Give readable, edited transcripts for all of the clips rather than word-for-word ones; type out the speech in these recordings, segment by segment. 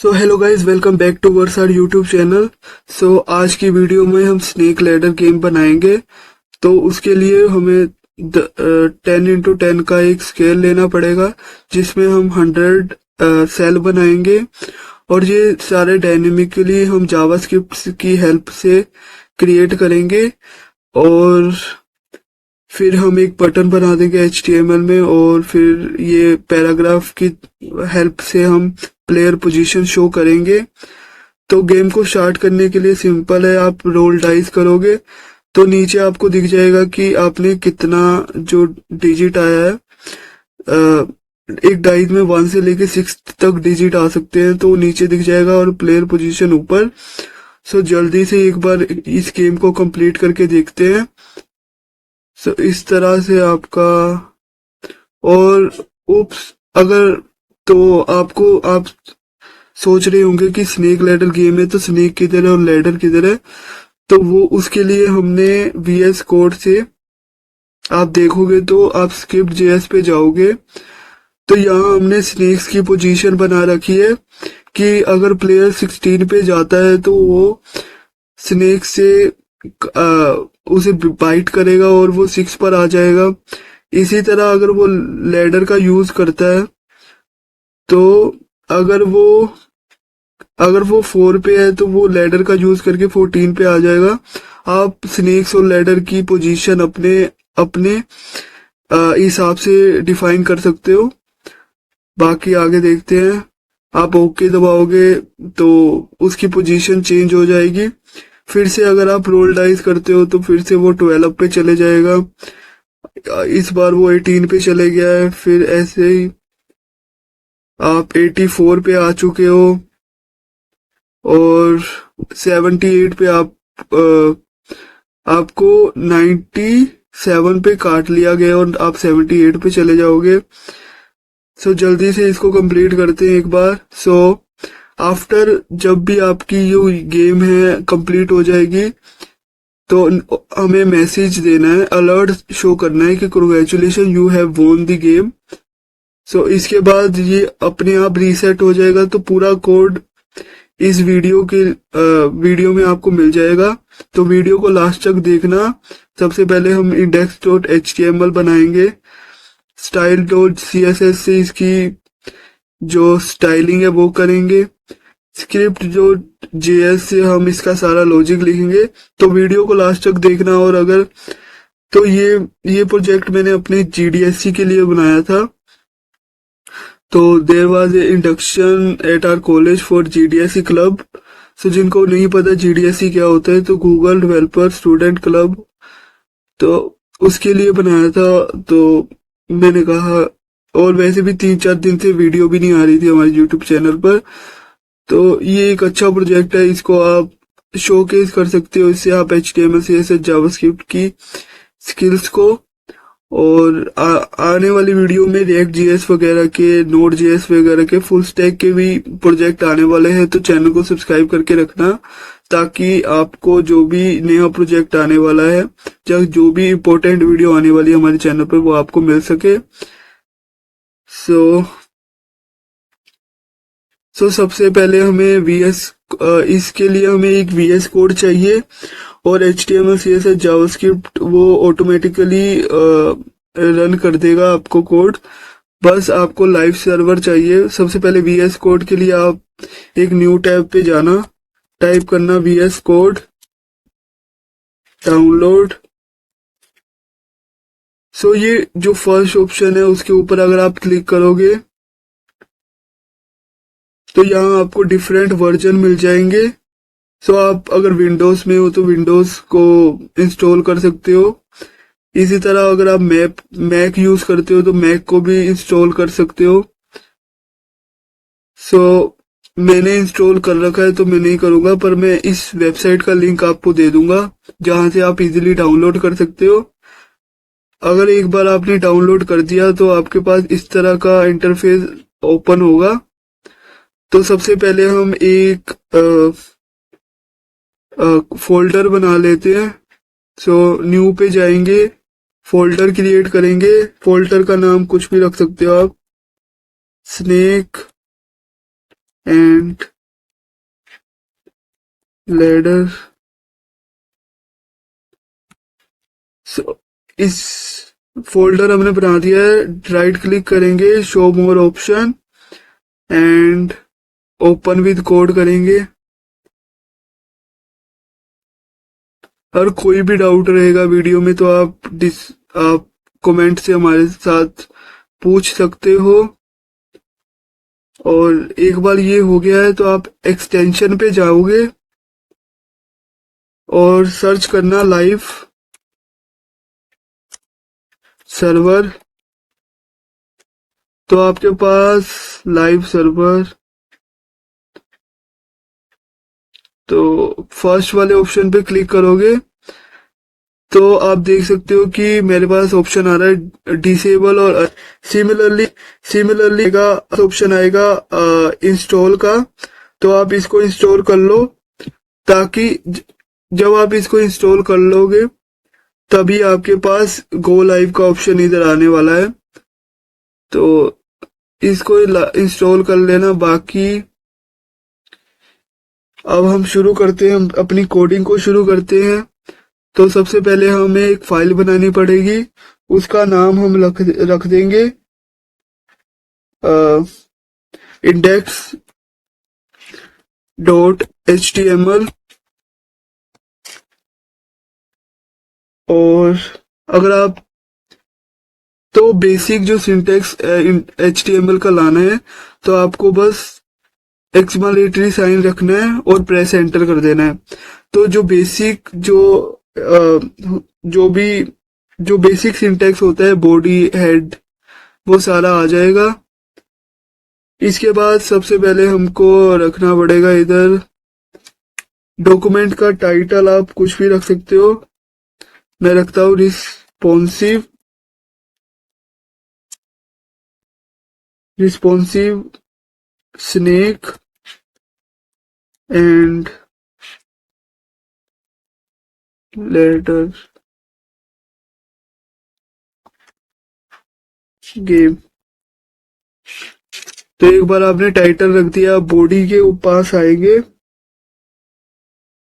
So hello guys, welcome back to वर्स our YouTube channel. So आज की video में हम स्नेक लैडर गेम बनाएंगे। तो उसके लिए हमें 10x10 का एक स्केल लेना पड़ेगा, जिसमें हम 100 सेल बनाएंगे। और ये सारे डायनेमिकली हम जावास्क्रिप्ट की हेल्प से क्रिएट करेंगे। और फिर हम एक बटन बना देंगे HTML में, और फिर ये पैराग्राफ की हेल्प से हम प्लेयर पोजीशन शो करेंगे। तो गेम को स्टार्ट करने के लिए सिंपल है, आप रोल डाइस करोगे तो नीचे आपको दिख जाएगा कि आपने कितना जो डिजिट आया है। एक डाइस में 1 से लेके 6 तक डिजिट आ सकते हैं, तो नीचे दिख जाएगा और प्लेयर पोजीशन ऊपर। सो जल्दी से एक बार इस गेम को कंप्लीट करके देखते हैं। सो इस तरह से आपका, और उप्स, अगर तो आप सोच रहे होंगे कि स्नेक लैडर गेम है तो स्नेक किधर है और लैडर किधर है। तो वो उसके लिए हमने VS कोड से, आप देखोगे तो आप स्क्रिप्ट JS पे जाओगे तो यहाँ हमने स्नेक्स की पोजीशन बना रखी है कि अगर प्लेयर 16 पे जाता है तो वो स्नेक से उसे बाइट करेगा और वो 6 पर आ जाएगा। इसी तरह अगर वो लैडर का यूज करता है तो अगर वो 4 पे है तो वो लैडर का यूज करके 14 पे आ जाएगा। आप स्नेक्स और लैडर की पोजीशन अपने अपने हिसाब से डिफाइन कर सकते हो। बाकी आगे देखते हैं। आप ओके दबाओगे तो उसकी पोजीशन चेंज हो जाएगी। फिर से अगर आप रोल डाइस करते हो तो फिर से वो 12 पे चले जाएगा। इस बार वो 18 पे चले गया है। फिर ऐसे ही आप 84 पे आ चुके हो और 78 पे आपको 97 पे काट लिया गया और आप 78 पे चले जाओगे। सो जल्दी से इसको कंप्लीट करते हैं एक बार। सो आफ्टर, जब भी आपकी जो गेम है कंप्लीट हो जाएगी तो हमें मैसेज देना है, अलर्ट शो करना है कि congratulation, you have won the game. So इसके बाद ये अपने आप रीसेट हो जाएगा। तो पूरा कोड इस वीडियो में आपको मिल जाएगा, तो वीडियो को लास्ट तक देखना। सबसे पहले हम index.html बनाएंगे। style.css से इसकी जो स्टाइलिंग है वो करेंगे। स्क्रिप्ट जो JS से हम इसका सारा लॉजिक लिखेंगे। तो वीडियो को लास्ट तक देखना। और अगर तो ये प्रोजेक्ट मैंने अपने GDSC के लिए बनाया था। तो there was a induction at our college for GDSC club. So जिनको नहीं पता GDSC क्या होता है, तो गूगल डेवलपर स्टूडेंट क्लब, तो उसके लिए बनाया था। तो मैंने कहा, और वैसे भी 3-4 दिन से वीडियो भी नहीं आ रही थी हमारे YouTube चैनल पर, तो ये एक अच्छा प्रोजेक्ट है। इसको आप शोकेस कर सकते हो। इससे आप HTML CSS जावास्क्रिप्ट की स्किल्स को, और आने वाली वीडियो में React.js वगैरह के, Node.js वगैरह के फुल स्टैक के भी प्रोजेक्ट आने वाले हैं। तो चैनल को सब्सक्राइब करके रखना, ताकि आपको जो भी नया प्रोजेक्ट आने वाला है या जो भी इम्पोर्टेंट वीडियो आने वाली है हमारे चैनल पर, वो आपको मिल सके। सो सबसे पहले हमें इसके लिए हमें एक VS कोड चाहिए, और HTML CSS जावास्क्रिप्ट वो ऑटोमेटिकली रन कर देगा आपको कोड। बस आपको लाइव सर्वर चाहिए। सबसे पहले VS कोड के लिए आप एक न्यू टैब पे जाना, टाइप करना VS कोड डाउनलोड। सो ये जो फर्स्ट ऑप्शन है उसके ऊपर अगर आप क्लिक करोगे तो यहाँ आपको डिफरेंट वर्जन मिल जाएंगे। सो आप अगर विंडोज में हो तो विंडोज को इंस्टॉल कर सकते हो। इसी तरह अगर आप मैक यूज करते हो तो मैक को भी इंस्टॉल कर सकते हो। सो मैंने इंस्टॉल कर रखा है तो मैं नहीं करूंगा, पर मैं इस वेबसाइट का लिंक आपको दे दूंगा जहां से आप इजीली डाउनलोड कर सकते हो। अगर एक बार आपने डाउनलोड कर दिया तो आपके पास इस तरह का इंटरफेस ओपन होगा। तो सबसे पहले हम एक फोल्डर बना लेते हैं। सो न्यू पे जाएंगे, फोल्डर क्रिएट करेंगे। फोल्डर का नाम कुछ भी रख सकते हो आप, स्नेक एंड लैडर। इस फोल्डर हमने बना दिया है। राइट क्लिक करेंगे, show more option and open with code करेंगे। और कोई भी डाउट रहेगा वीडियो में तो आप कमेंट से हमारे साथ पूछ सकते हो। और एक बार ये हो गया है तो आप एक्सटेंशन पे जाओगे और सर्च करना लाइव सर्वर। तो आपके पास लाइव सर्वर, तो फर्स्ट वाले ऑप्शन पे क्लिक करोगे तो आप देख सकते हो कि मेरे पास ऑप्शन आ रहा है डिसेबल। और सिमिलरली का ऑप्शन आएगा इंस्टॉल का। तो आप इसको इंस्टॉल कर लो, ताकि जब आप इसको इंस्टॉल कर लोगे तभी आपके पास गो लाइव का ऑप्शन इधर आने वाला है। तो इसको इंस्टॉल कर लेना। बाकी अब हम शुरू करते हैं, हम अपनी कोडिंग को शुरू करते हैं। तो सबसे पहले हमें एक फाइल बनानी पड़ेगी, उसका नाम हम रख देंगे index.html। और अगर आप तो बेसिक जो सिंटेक्स HTML का लाना है, तो आपको बस एक्सक्लेमेटरी साइन रखना है और प्रेस एंटर कर देना है। तो जो बेसिक जो बेसिक सिंटेक्स होता है, बॉडी हेड, वो सारा आ जाएगा। इसके बाद सबसे पहले हमको रखना पड़ेगा इधर डॉक्यूमेंट का टाइटल। आप कुछ भी रख सकते हो, मैं रखता हूँ responsive snake and later game. तो एक बार आपने टाइटल रख दिया, बॉडी के पास आएंगे।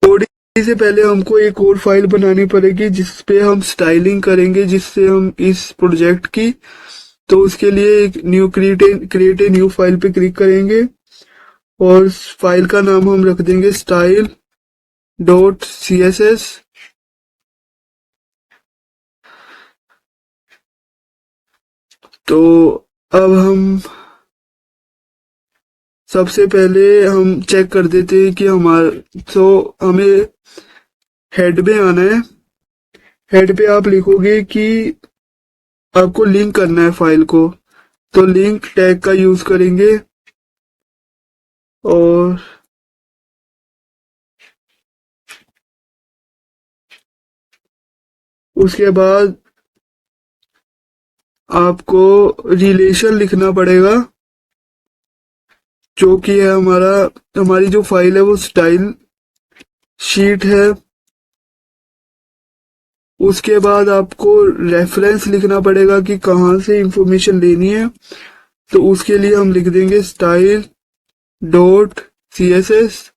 बॉडी से पहले हमको एक और फाइल बनानी पड़ेगी जिसपे हम स्टाइलिंग करेंगे, जिससे हम इस प्रोजेक्ट की। तो उसके लिए एक new create a new file पे क्लिक करेंगे और फाइल का नाम हम रख देंगे style.css। तो अब हम सबसे पहले हम चेक कर देते हैं कि हमें हेड पे आना है। हेड पे आप लिखोगे कि आपको लिंक करना है फाइल को, तो लिंक टैग का यूज करेंगे। और उसके बाद आपको रिलेशन लिखना पड़ेगा, जो कि है हमारी जो फाइल है वो स्टाइल शीट है। उसके बाद आपको रेफरेंस लिखना पड़ेगा कि कहाँ से इंफॉर्मेशन लेनी है। तो उसके लिए हम लिख देंगे style.css।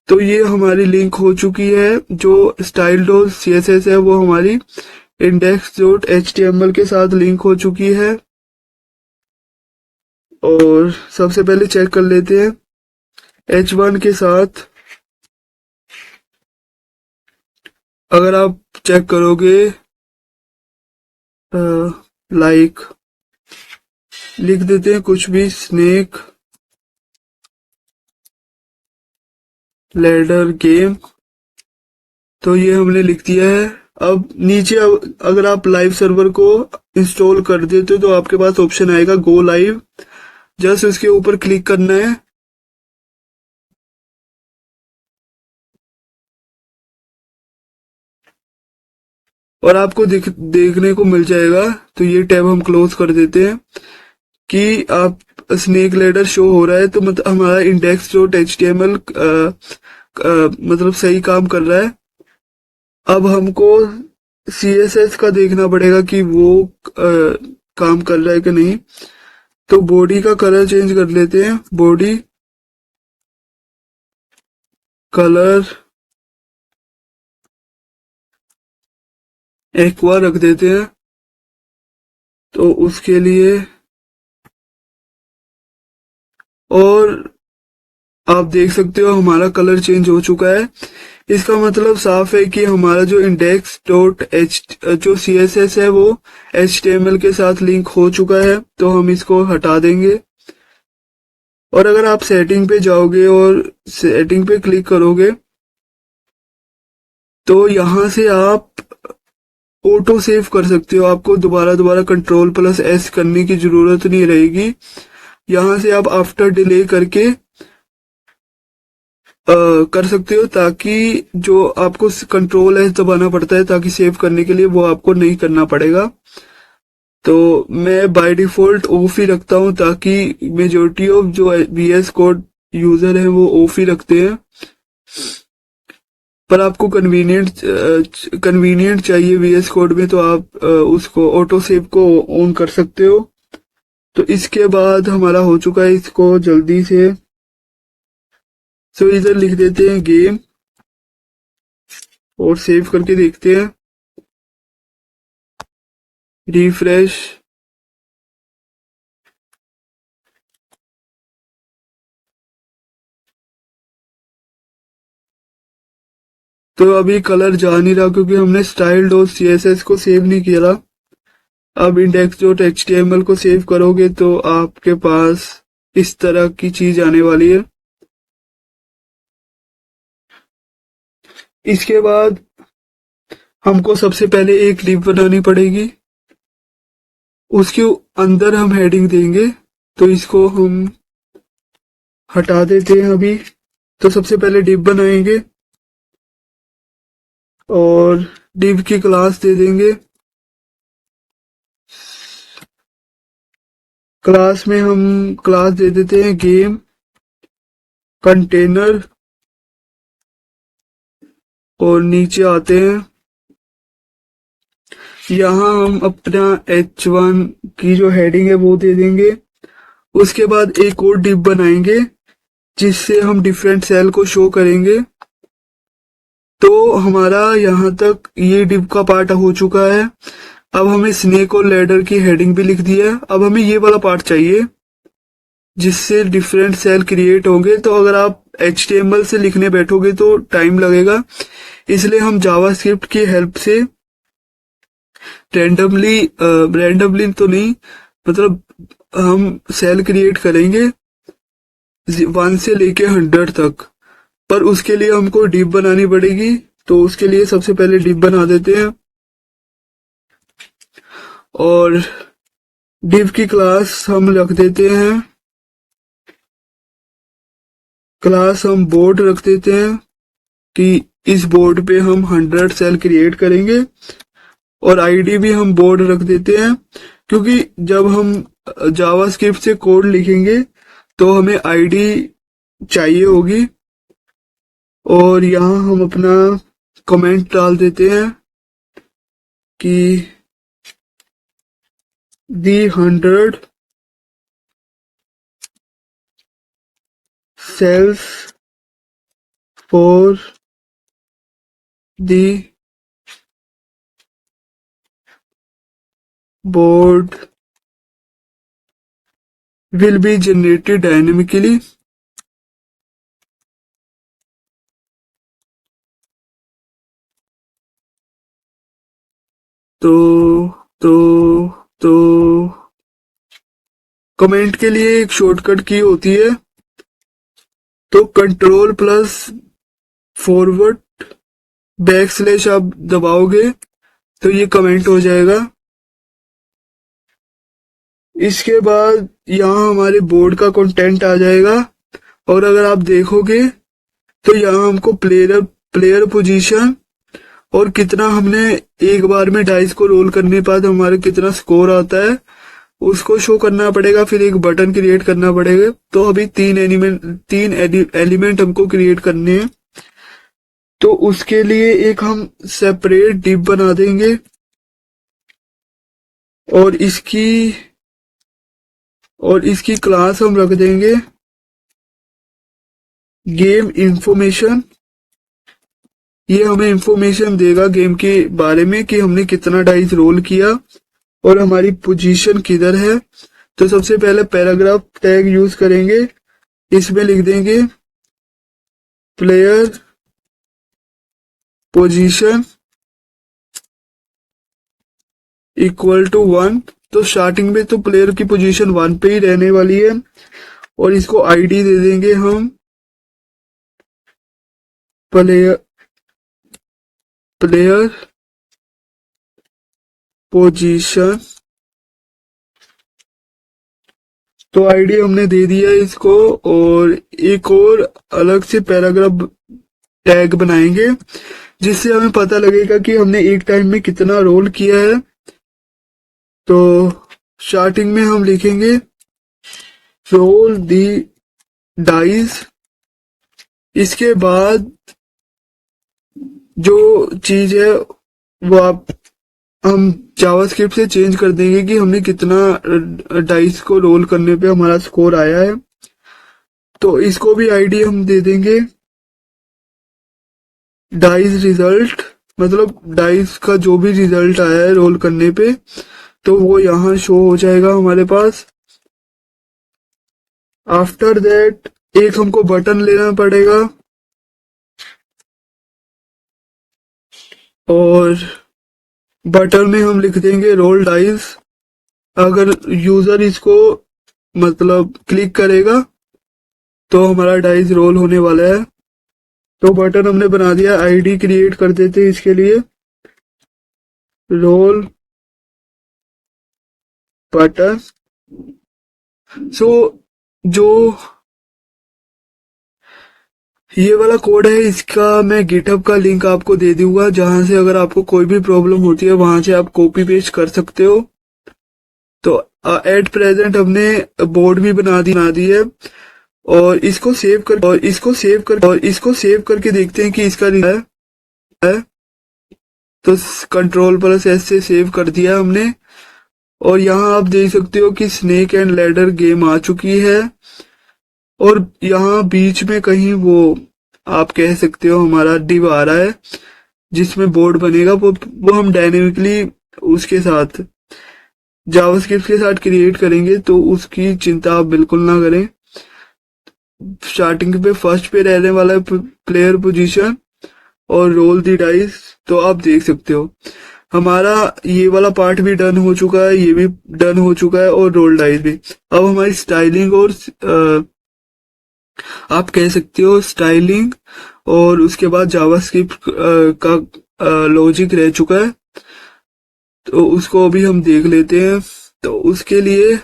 तो ये हमारी लिंक हो चुकी है। जो style.css है वो हमारी index.html के साथ लिंक हो चुकी है। और सबसे पहले चेक कर लेते हैं h1 के साथ। अगर आप चेक करोगे लाइक लिख देते हैं कुछ भी, स्नेक लैडर गेम। तो ये हमने लिख दिया है। अब नीचे अगर आप लाइव सर्वर को इंस्टॉल कर देते हो तो आपके पास ऑप्शन आएगा गो लाइव। जस्ट उसके ऊपर क्लिक करना है। और आपको देखने को मिल जाएगा। तो ये टैब हम क्लोज कर देते हैं कि आप स्नेक लैडर शो हो रहा है, तो मतलब हमारा index.html मतलब सही काम कर रहा है। अब हमको CSS का देखना पड़ेगा कि वो काम कर रहा है कि नहीं। तो बॉडी का कलर चेंज कर लेते हैं। बॉडी कलर एक्वा रख देते हैं। तो उसके लिए और आप देख सकते हो हमारा कलर चेंज हो चुका है। इसका मतलब साफ है कि हमारा जो इंडेक्स डॉट एच जो CSS है वो HTML के साथ लिंक हो चुका है। तो हम इसको हटा देंगे। और अगर आप सेटिंग पे जाओगे और सेटिंग पे क्लिक करोगे तो यहाँ से आप ऑटो सेव कर सकते हो। आपको दोबारा दोबारा Ctrl+S करने की जरूरत नहीं रहेगी। यहाँ से आप आफ्टर डिले करके कर सकते हो, ताकि जो आपको Ctrl+S दबाना पड़ता है ताकि सेव करने के लिए, वो आपको नहीं करना पड़ेगा। तो मैं बाय डिफॉल्ट ऑफ ही रखता हूँ, ताकि मेजोरिटी ऑफ जो VS कोड यूजर है वो ऑफ ही रखते हैं। पर आपको कन्वीनियंट चाहिए VS कोड में, तो आप उसको ऑटो सेव को ऑन कर सकते हो। तो इसके बाद हमारा हो चुका है। इसको जल्दी से इधर लिख देते हैं गेम और सेव करके देखते हैं। रिफ्रेश। तो अभी कलर जा नहीं रहा क्योंकि हमने style.css को सेव नहीं किया। अब index.html को सेव करोगे तो आपके पास इस तरह की चीज आने वाली है। इसके बाद हमको सबसे पहले एक लिंक बनानी पड़ेगी। उसके अंदर हम हेडिंग देंगे। तो इसको हम हटा देते हैं अभी। तो सबसे पहले डिव बनाएंगे और डिव की क्लास दे देंगे। क्लास में हम क्लास दे देते हैं गेम कंटेनर। और नीचे आते हैं, यहाँ हम अपना H1 की जो हेडिंग है वो दे देंगे। उसके बाद एक और डिव बनाएंगे जिससे हम डिफरेंट सेल को शो करेंगे। तो हमारा यहाँ तक ये डिव का पार्ट हो चुका है। अब हमें स्नेक और लैडर की हेडिंग भी लिख दी है। अब हमें ये वाला पार्ट चाहिए जिससे डिफरेंट सेल क्रिएट होंगे। तो अगर आप HTML से लिखने बैठोगे तो टाइम लगेगा, इसलिए हम जावास्क्रिप्ट की हेल्प से रैंडमली तो नहीं, मतलब हम सेल क्रिएट करेंगे 1 से लेके 100 तक। पर उसके लिए हमको डिव बनानी पड़ेगी। तो उसके लिए सबसे पहले डिव बना देते हैं और डिव की क्लास हम रख देते हैं। क्लास हम बोर्ड रख देते हैं कि इस बोर्ड पे हम 100 सेल क्रिएट करेंगे। और आईडी भी हम बोर्ड रख देते हैं, क्योंकि जब हम जावास्क्रिप्ट से कोड लिखेंगे तो हमें आईडी चाहिए होगी। और यहाँ हम अपना कमेंट डाल देते हैं कि the 100 cells for the board will be generated dynamically। तो कमेंट के लिए एक शॉर्टकट की होती है। तो Ctrl+// आप दबाओगे तो ये कमेंट हो जाएगा। इसके बाद यहाँ हमारे बोर्ड का कंटेंट आ जाएगा। और अगर आप देखोगे तो यहाँ हमको प्लेयर पोजीशन और कितना हमने एक बार में डाइस को रोल करने बाद हमारा कितना स्कोर आता है उसको शो करना पड़ेगा। फिर एक बटन क्रिएट करना पड़ेगा। तो अभी 3 एलिमेंट हमको क्रिएट करने हैं। तो उसके लिए एक हम सेपरेट डिव बना देंगे और इसकी और इसकी क्लास हम रख देंगे गेम इंफॉर्मेशन। ये हमें इंफॉर्मेशन देगा गेम के बारे में कि हमने कितना डाइस रोल किया और हमारी पोजीशन किधर है। तो सबसे पहले पैराग्राफ टैग यूज करेंगे। इसमें लिख देंगे प्लेयर पोजीशन इक्वल टू 1। तो स्टार्टिंग में तो प्लेयर की पोजीशन 1 पे ही रहने वाली है। और इसको आईडी दे देंगे हम प्लेयर प्लेयर पोजीशन। तो आईडी हमने दे दिया इसको। और एक और अलग से पैराग्राफ टैग बनाएंगे जिससे हमें पता लगेगा कि हमने एक टाइम में कितना रोल किया है। तो स्टार्टिंग में हम लिखेंगे रोल दी डाइस। इसके बाद जो चीज है वो हम जावास्क्रिप्ट से चेंज कर देंगे कि हमने कितना डाइस को रोल करने पे हमारा स्कोर आया है। तो इसको भी आईडी हम दे देंगे डाइस रिजल्ट, मतलब डाइस का जो भी रिजल्ट आया है रोल करने पे तो वो यहाँ शो हो जाएगा हमारे पास। आफ्टर दैट एक हमको बटन लेना पड़ेगा और बटन में हम लिख देंगे रोल डाइस। अगर यूजर इसको मतलब क्लिक करेगा तो हमारा डाइस रोल होने वाला है। तो बटन हमने बना दिया। आईडी क्रिएट कर देते हैं इसके लिए रोल बटन। सो जो ये वाला कोड है इसका मैं गिटहब का लिंक आपको दे दूंगा, जहां से अगर आपको कोई भी प्रॉब्लम होती है वहां से आप कॉपी पेस्ट कर सकते हो। तो एट प्रेजेंट हमने बोर्ड भी बना दी है। और इसको सेव करके देखते हैं कि इसका है। तो कंट्रोल प्लस एस से सेव कर दिया हमने। और यहाँ आप देख सकते हो कि स्नेक एंड लैडर गेम आ चुकी है। और यहाँ बीच में कहीं वो आप कह सकते हो हमारा डिव आ रहा है जिसमें बोर्ड बनेगा। वो हम डायनेमिकली उसके साथ जावास्क्रिप्ट के साथ क्रिएट करेंगे, तो उसकी चिंता आप बिल्कुल ना करें। स्टार्टिंग पे फर्स्ट पे रहने वाला है प्लेयर पोजीशन और रोल दी डाइस। तो आप देख सकते हो हमारा ये वाला पार्ट भी डन हो चुका है, ये भी डन हो चुका है और रोल डाइस भी। अब हमारी स्टाइलिंग और आप कह सकते हो स्टाइलिंग और उसके बाद जावास्क्रिप्ट का लॉजिक रह चुका है। तो उसको अभी हम देख लेते हैं। तो उसके लिए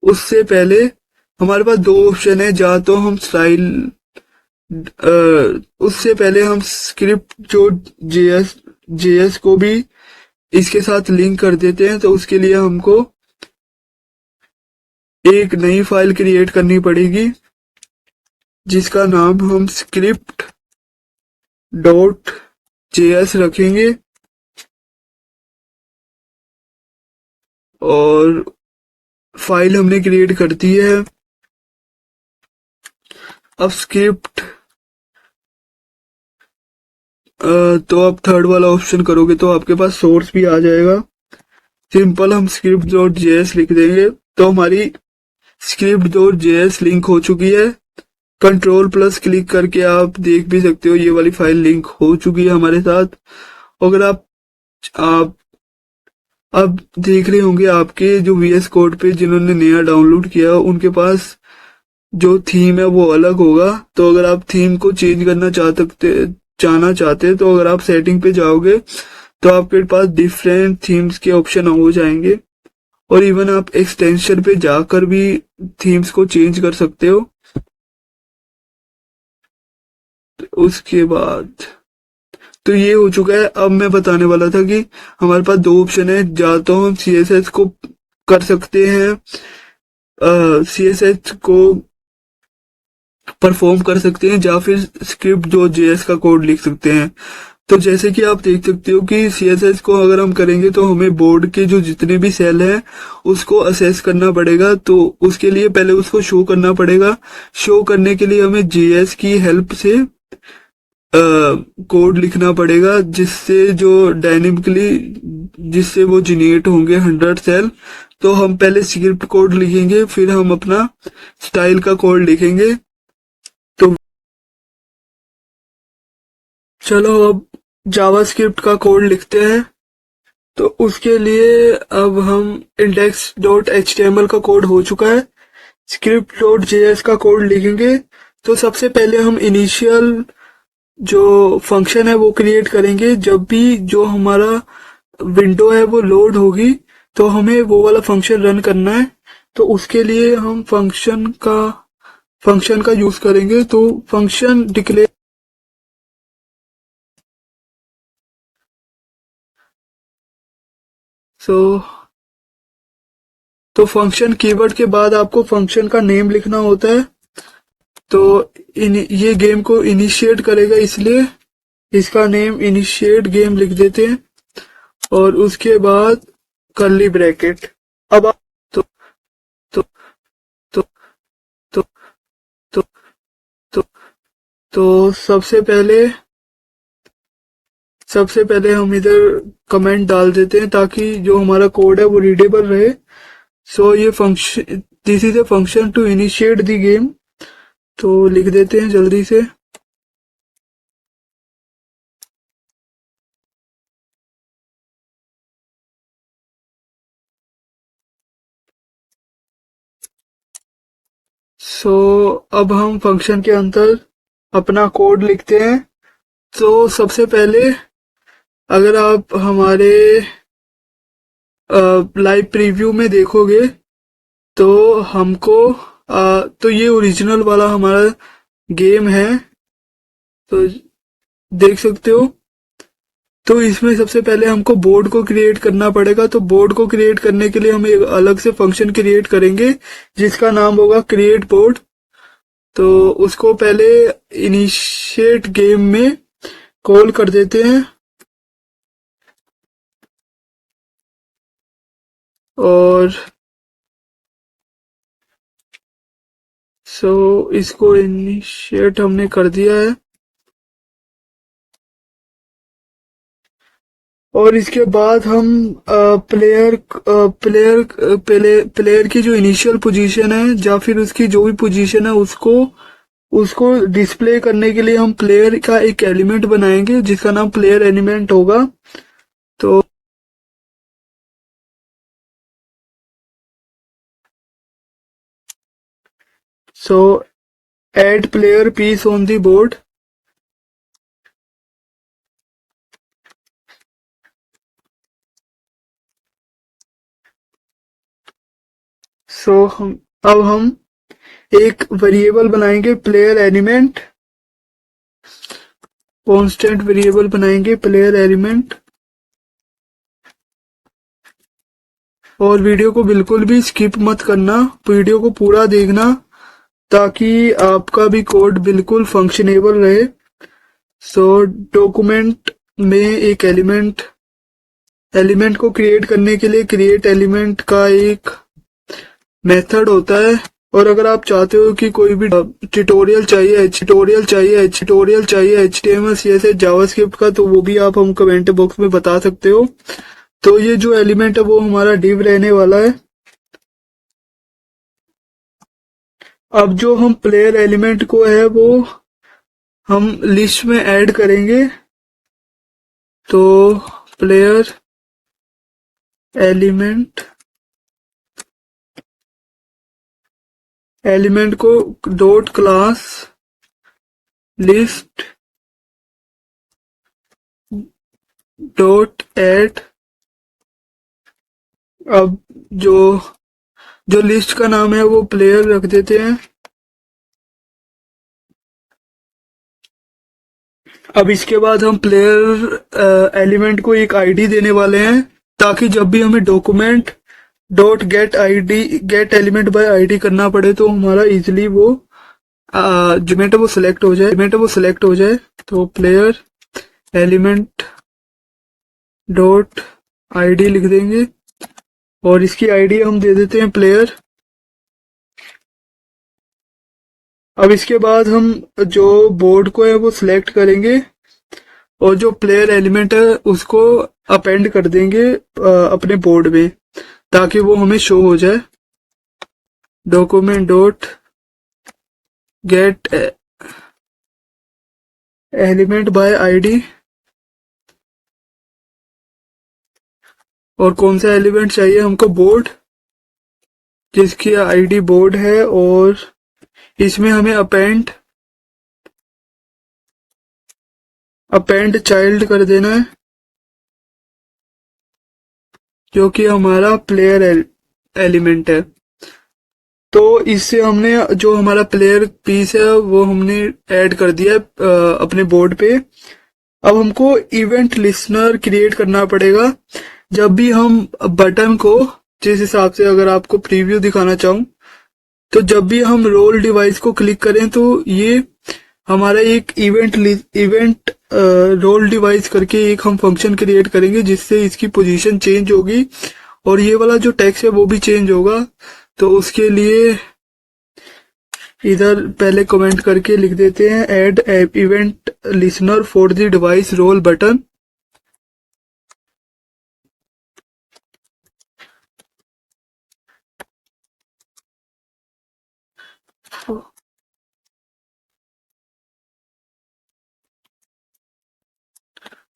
उससे पहले हमारे पास दो ऑप्शन है, या तो हम स्टाइल उससे पहले हम स्क्रिप्ट जो जेएस को भी इसके साथ लिंक कर देते हैं। तो उसके लिए हमको एक नई फाइल क्रिएट करनी पड़ेगी जिसका नाम हम स्क्रिप्ट डॉट जेएस रखेंगे। और फाइल हमने क्रिएट कर दी है। अब स्क्रिप्ट तो आप थर्ड वाला ऑप्शन करोगे तो आपके पास सोर्स भी आ जाएगा। सिंपल हम स्क्रिप्ट डॉट जेएस लिख देंगे तो हमारी स्क्रिप्ट डॉट जेएस लिंक हो चुकी है। कंट्रोल प्लस क्लिक करके आप देख भी सकते हो ये वाली फाइल लिंक हो चुकी है हमारे साथ। अगर आप अब देख रहे होंगे आपके जो वीएस कोड पे जिन्होंने नया डाउनलोड किया उनके पास जो थीम है वो अलग होगा। तो अगर आप थीम को चेंज करना चाहना चाहते तो अगर आप सेटिंग पे जाओगे तो आपके पास डिफरेंट थीम्स के ऑप्शन हो जाएंगे। और इवन आप एक्सटेंशन पे जाकर भी थीम्स को चेंज कर सकते हो। तो उसके बाद तो ये हो चुका है। अब मैं बताने वाला था कि हमारे पास दो ऑप्शन है, या तो हम सीएसएस को कर सकते हैं, सीएसएस को परफॉर्म कर सकते हैं, या फिर स्क्रिप्ट जो जेएस का कोड लिख सकते हैं। तो जैसे कि आप देख सकते हो कि CSS को अगर हम करेंगे तो हमें बोर्ड के जो जितने भी सेल हैं उसको असेस करना पड़ेगा। तो उसके लिए पहले उसको शो करना पड़ेगा। शो करने के लिए हमें JS की हेल्प से कोड लिखना पड़ेगा, जिससे वो जनरेट होंगे 100 सेल। तो हम पहले स्क्रिप्ट कोड लिखेंगे, फिर हम अपना स्टाइल का कोड लिखेंगे। तो चलो अब जावास्क्रिप्ट का कोड लिखते हैं। तो उसके लिए अब हम index.html का कोड हो चुका है, script.js का कोड लिखेंगे। तो सबसे पहले हम इनिशियल जो फंक्शन है वो क्रिएट करेंगे। जब भी जो हमारा विंडो है वो लोड होगी तो हमें वो वाला फंक्शन रन करना है। तो उसके लिए हम फंक्शन का यूज करेंगे। तो फंक्शन डिक्लेयर तो फंक्शन कीवर्ड के बाद आपको फंक्शन का नेम लिखना होता है। तो ये गेम को इनिशिएट करेगा, इसलिए इसका नेम इनिशिएट गेम लिख देते हैं और उसके बाद कर्ली ब्रैकेट। अब आप तो तो तो तो तो तो तो सबसे पहले हम इधर कमेंट डाल देते हैं ताकि जो हमारा कोड है वो रीडेबल रहे। सो ये function, this is a function to initiate the game. तो लिख देते हैं जल्दी से। अब हम फंक्शन के अंदर अपना कोड लिखते हैं। तो सबसे पहले अगर आप हमारे लाइव प्रीव्यू में देखोगे तो तो ये ओरिजिनल वाला हमारा गेम है, तो देख सकते हो। तो इसमें सबसे पहले हमको बोर्ड को क्रिएट करना पड़ेगा। तो बोर्ड को क्रिएट करने के लिए हम एक अलग से फंक्शन क्रिएट करेंगे जिसका नाम होगा क्रिएट बोर्ड। तो उसको पहले इनिशिएट गेम में कॉल कर देते हैं और इसको इनिशिएट हमने कर दिया है। और इसके बाद हम प्लेयर की जो इनिशियल पोजीशन है या फिर उसकी जो भी पोजीशन है उसको डिस्प्ले करने के लिए हम प्लेयर का एक एलिमेंट बनाएंगे जिसका नाम प्लेयर एलिमेंट होगा। तो add player piece on the board। अब हम एक वेरिएबल बनाएंगे प्लेयर एलिमेंट, कांस्टेंट वेरिएबल बनाएंगे प्लेयर एलिमेंट। और वीडियो को बिल्कुल भी स्किप मत करना, वीडियो को पूरा देखना ताकि आपका भी कोड बिल्कुल फंक्शनेबल रहे। डॉक्यूमेंट में एक एलिमेंट को क्रिएट करने के लिए क्रिएट एलिमेंट का एक मेथड होता है। और अगर आप चाहते हो कि कोई भी ट्यूटोरियल चाहिए HTML CSS जावास्क्रिप्ट का, तो वो भी आप हम कमेंट बॉक्स में बता सकते हो। तो ये जो एलिमेंट है वो हमारा डिव रहने वाला है। अब जो हम प्लेयर एलिमेंट को है वो हम लिस्ट में ऐड करेंगे। तो player element co dot class list dot add. अब जो लिस्ट का नाम है वो प्लेयर रख देते हैं। अब इसके बाद हम प्लेयर एलिमेंट को एक आईडी देने वाले हैं ताकि जब भी हमें document dot get element by ID करना पड़े तो हमारा इजिली वो जो एलिमेंट है वो सिलेक्ट हो जाए। तो प्लेयर एलिमेंट डॉट आईडी लिख देंगे और इसकी आईडी हम दे देते हैं प्लेयर। अब इसके बाद हम जो बोर्ड को है वो सिलेक्ट करेंगे और जो प्लेयर एलिमेंट है उसको अपेंड कर देंगे अपने बोर्ड में, ताकि वो हमें शो हो जाए। Document dot get element by ID, और कौन सा एलिमेंट चाहिए हमको, बोर्ड, जिसकी आईडी बोर्ड है, और इसमें हमें अपेंड चाइल्ड कर देना है, जो कि हमारा प्लेयर एलिमेंट है। तो इससे हमने जो हमारा प्लेयर पीस है वो हमने ऐड कर दिया है अपने बोर्ड पे। अब हमको इवेंट लिसनर क्रिएट करना पड़ेगा। जब भी हम बटन को, जिस हिसाब से अगर आपको प्रीव्यू दिखाना चाहूं, तो जब भी हम रोल डिवाइस को क्लिक करें तो ये हमारा एक इवेंट रोल डिवाइस करके एक हम फंक्शन क्रिएट करेंगे, जिससे इसकी पोजीशन चेंज होगी और ये वाला जो टेक्स्ट है वो भी चेंज होगा। तो उसके लिए इधर पहले कमेंट करके लिख देते हैं add event listener for the device roll button.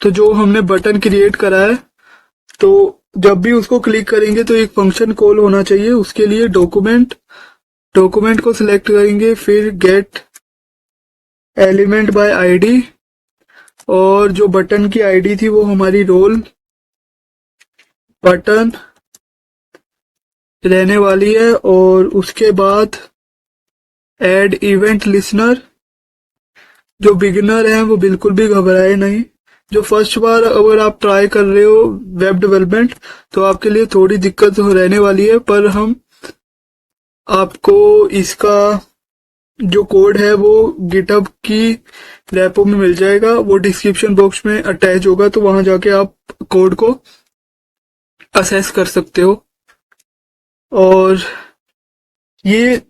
तो जो हमने बटन क्रिएट करा है, तो जब भी उसको क्लिक करेंगे तो एक फंक्शन कॉल होना चाहिए। उसके लिए डॉक्यूमेंट को सिलेक्ट करेंगे, फिर गेट एलिमेंट बाय आईडी, और जो बटन की आईडी थी वो हमारी रोल बटन रहने वाली है। और उसके बाद ऐड इवेंट लिसनर। जो बिगिनर है वो बिल्कुल भी घबराए नहीं। जो फर्स्ट बार अगर आप ट्राई कर रहे हो वेब डेवलपमेंट, तो आपके लिए थोड़ी दिक्कत रहने वाली है, पर हम आपको इसका जो कोड है वो गिटहब की रेपो में मिल जाएगा। वो डिस्क्रिप्शन बॉक्स में अटैच होगा, तो वहां जाके आप कोड को असेस कर सकते हो। और ये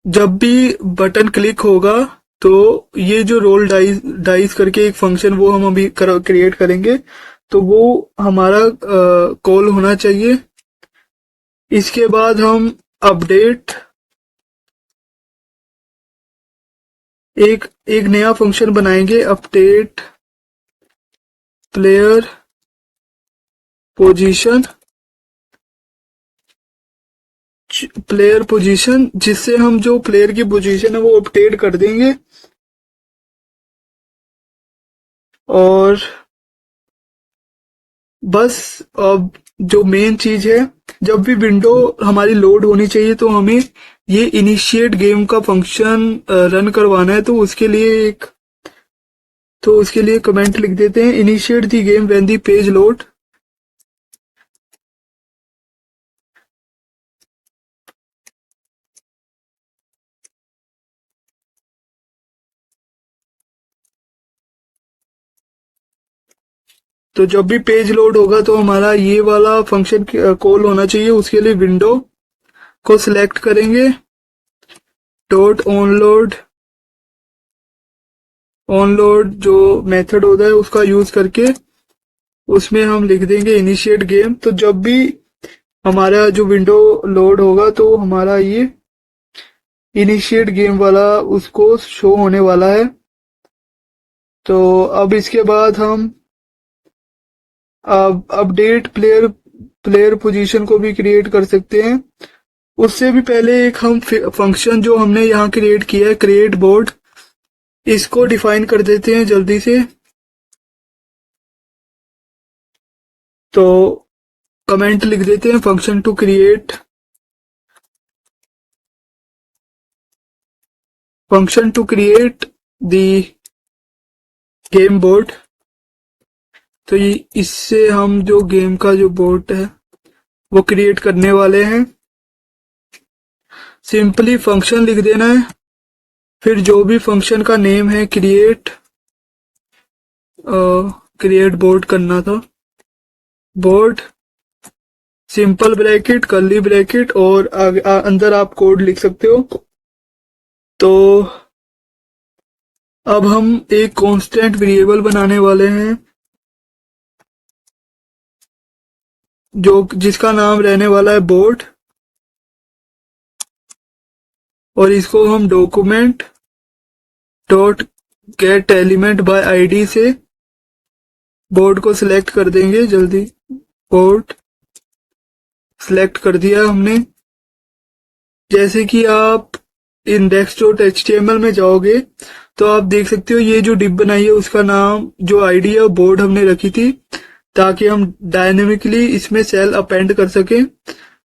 जब भी बटन क्लिक होगा तो ये जो रोल डाइस करके एक फंक्शन वो हम अभी क्रिएट करेंगे, तो वो हमारा कॉल होना चाहिए। इसके बाद हम अपडेट एक नया फंक्शन बनाएंगे, अपडेट प्लेयर पोजीशन, जिससे हम जो प्लेयर की पोजीशन है वो अपडेट कर देंगे। और बस अब जो मेन चीज है, जब भी विंडो हमारी लोड होनी चाहिए तो हमें ये इनिशिएट गेम का फंक्शन रन करवाना है। तो उसके लिए कमेंट लिख देते हैं initiate the game when the page load. तो जब भी पेज लोड होगा तो हमारा ये वाला फंक्शन कॉल होना चाहिए। उसके लिए विंडो को सिलेक्ट करेंगे, डॉट ऑनलोड जो मेथड होता है उसका यूज करके उसमें हम लिख देंगे इनिशिएट गेम। तो जब भी हमारा जो विंडो लोड होगा तो हमारा ये इनिशिएट गेम वाला उसको शो होने वाला है। तो अब इसके बाद हम अपडेट प्लेयर पोजीशन को भी क्रिएट कर सकते हैं। उससे भी पहले एक हम फंक्शन जो हमने यहाँ क्रिएट किया है क्रिएट बोर्ड, इसको डिफाइन कर देते हैं जल्दी से। तो कमेंट लिख देते हैं function to create the game board. तो ये इससे हम जो गेम का जो बोर्ड है वो क्रिएट करने वाले हैं। सिंपली फंक्शन लिख देना है, फिर जो भी फंक्शन का नेम है क्रिएट क्रिएट बोर्ड करना था। Board simple bracket curly bracket और अंदर आप कोड लिख सकते हो। तो अब हम एक कांस्टेंट वेरिएबल बनाने वाले हैं जो जिसका नाम रहने वाला है बोर्ड, और इसको हम document dot get element by ID से बोर्ड को सिलेक्ट कर देंगे। जल्दी बोर्ड सिलेक्ट कर दिया हमने। जैसे कि आप index.html में जाओगे तो आप देख सकते हो ये जो डिव बनाई है उसका नाम जो आईडी है बोर्ड हमने रखी थी ताकि हम डायनेमिकली इसमें सेल अपेंड कर सकें।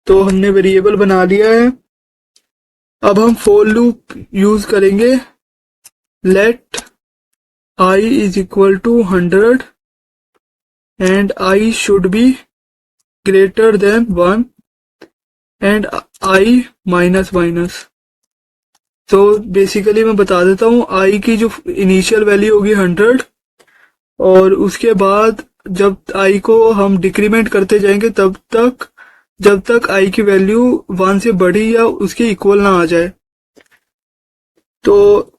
तो हमने वेरिएबल बना लिया है। अब हम फॉर लूप यूज करेंगे। Let I is equal to 100 and I should be greater than 1 and I minus minus. तो बेसिकली मैं बता देता हूँ I की जो इनिशियल वैल्यू होगी 100 और उसके बाद जब I को हम डिक्रीमेंट करते जाएंगे जब तक I की वैल्यू 1 से बड़ी या उसके इक्वल ना आ जाए। तो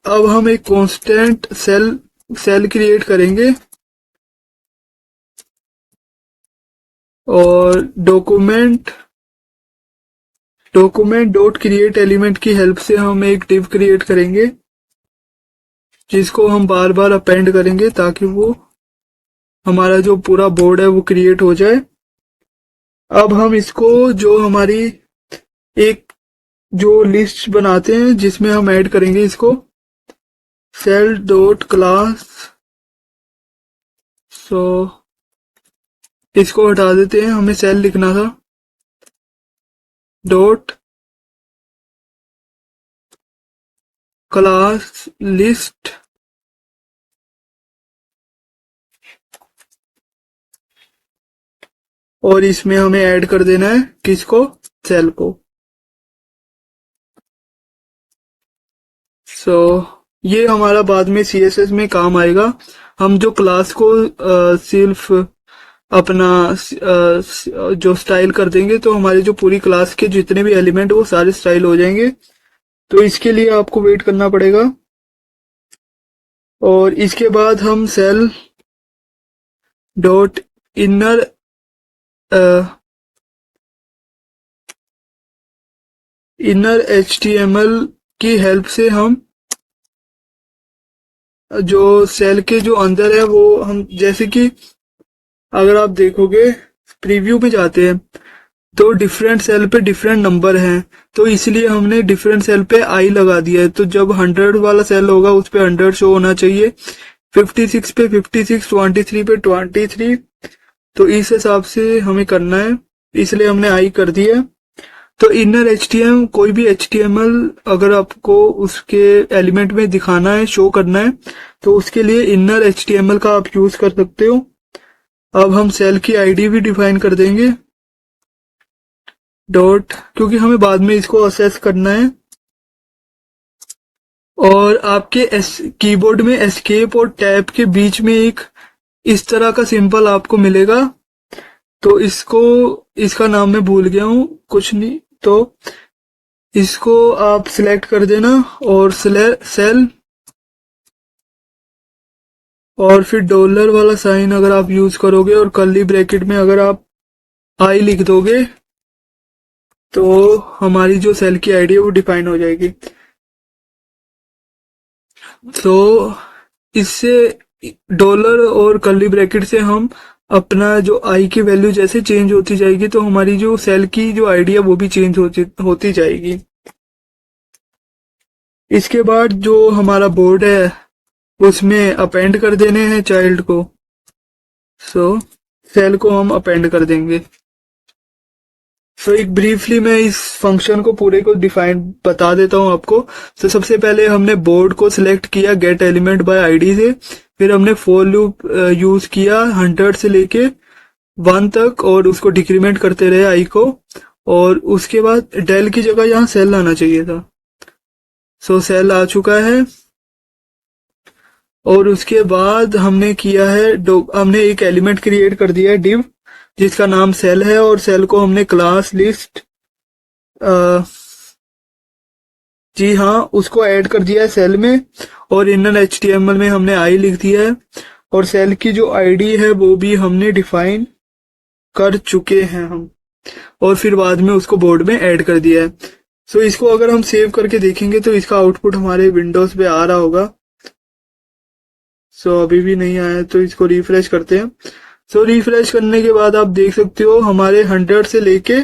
अब हम एक कांस्टेंट सेल क्रिएट करेंगे और डॉक्यूमेंट डॉट क्रिएट एलिमेंट की हेल्प से हम एक डिव क्रिएट करेंगे जिसको हम बार बार अपेंड करेंगे ताकि वो हमारा जो पूरा बोर्ड है वो क्रिएट हो जाए। अब हम इसको जो हमारी एक जो लिस्ट बनाते हैं जिसमें हम ऐड करेंगे इसको सेल डॉट क्लास। सो इसको हटा देते हैं, हमें सेल लिखना था। डॉट क्लास लिस्ट और इसमें हमें ऐड कर देना है किसको, सेल को। सो ये हमारा बाद में CSS में काम आएगा। हम जो क्लास को सिर्फ अपना जो स्टाइल कर देंगे तो हमारी जो पूरी क्लास के जितने भी एलिमेंट वो सारे स्टाइल हो जाएंगे। तो इसके लिए आपको वेट करना पड़ेगा। और इसके बाद हम सेल डॉट इनर HTML की हेल्प से हम जो सेल के जो अंदर है वो हम जैसे कि अगर आप देखोगे प्रीव्यू में जाते हैं तो डिफरेंट सेल पे डिफरेंट नंबर हैं, तो इसलिए हमने डिफरेंट सेल पे I लगा दिया है। तो जब 100 वाला सेल होगा उस पे 100 शो होना चाहिए, 56 पे 56, 23 पे 23। तो इस हिसाब से हमें करना है, इसलिए हमने I कर दिया। तो इनर HTML कोई भी HTML अगर आपको उसके एलिमेंट में दिखाना है, शो करना है, तो उसके लिए इनर HTML का आप यूज कर सकते हो। अब हम सेल की आईडी भी डिफाइन कर देंगे डॉट, क्योंकि हमें बाद में इसको असेस करना है। और आपके कीबोर्ड में एस्केप और टैब के बीच में एक इस तरह का सिंबल आपको मिलेगा। तो इसका नाम मैं भूल गया हूँ, कुछ नहीं, तो इसको आप सिलेक्ट कर देना और सेल और फिर डॉलर वाला साइन अगर आप यूज करोगे और कर्ली ब्रैकेट में अगर आप I लिख दोगे तो हमारी जो सेल की आईडी है वो डिफाइन हो जाएगी। तो इससे डॉलर और कर्ली ब्रैकेट से हम अपना जो I की वैल्यू जैसे चेंज होती जाएगी तो हमारी जो सेल की जो आईडी है वो भी चेंज होती जाएगी। इसके बाद जो हमारा बोर्ड है उसमें अपेंड कर देने हैं चाइल्ड को। सो सेल को हम अपेंड कर देंगे। तो एक ब्रीफली मैं इस फंक्शन को पूरे को डिफाइन बता देता हूँ आपको। तो सबसे पहले हमने बोर्ड को सिलेक्ट किया गेट एलिमेंट बाय आईडी से, फिर हमने फॉर लूप यूज किया 100 से लेके 1 तक और उसको डिक्रीमेंट करते रहे I को, और उसके बाद डेल की जगह यहाँ सेल आना चाहिए था। सो सेल आ चुका है और उसके बाद हमने किया है हमने एक एलिमेंट क्रिएट कर दिया है div, जिसका नाम सेल है, और सेल को हमने क्लास लिस्ट जी हाँ उसको ऐड कर दिया है सेल में, और इनर HTML में हमने आई लिख दिया है, और सेल की जो आईडी है वो भी हमने डिफाइन कर चुके हैं हम, और फिर बाद में उसको बोर्ड में ऐड कर दिया है। सो इसको अगर हम सेव करके देखेंगे तो इसका आउटपुट हमारे विंडोज पे आ रहा होगा। सो अभी भी नहीं आया, तो इसको रिफ्रेश करते हैं। सो रिफ्रेश करने के बाद आप देख सकते हो हमारे 100 से लेके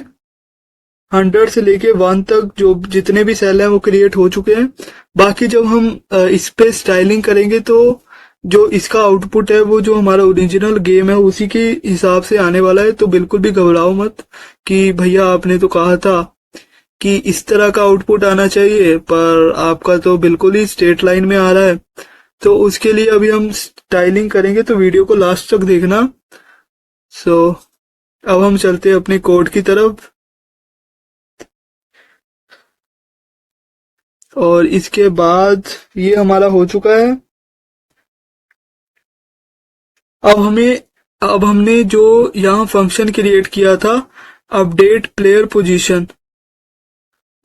1 तक जो जितने भी सेल हैं वो क्रिएट हो चुके हैं। बाकी जब हम इस पे स्टाइलिंग करेंगे तो जो इसका आउटपुट है वो जो हमारा ओरिजिनल गेम है उसी के हिसाब से आने वाला है। तो बिल्कुल भी घबराओ मत कि भैया आपने तो कहा था कि इस तरह का आउटपुट आना चाहिए, पर आपका तो बिल्कुल ही स्ट्रेट लाइन में आ रहा है। तो उसके लिए अभी हम स्टाइलिंग करेंगे, तो वीडियो को लास्ट तक देखना। सो अब हम चलते हैं अपने कोड की तरफ, और इसके बाद ये हमारा हो चुका है। अब हमने जो यहाँ फंक्शन क्रिएट किया था अपडेट प्लेयर पोजीशन,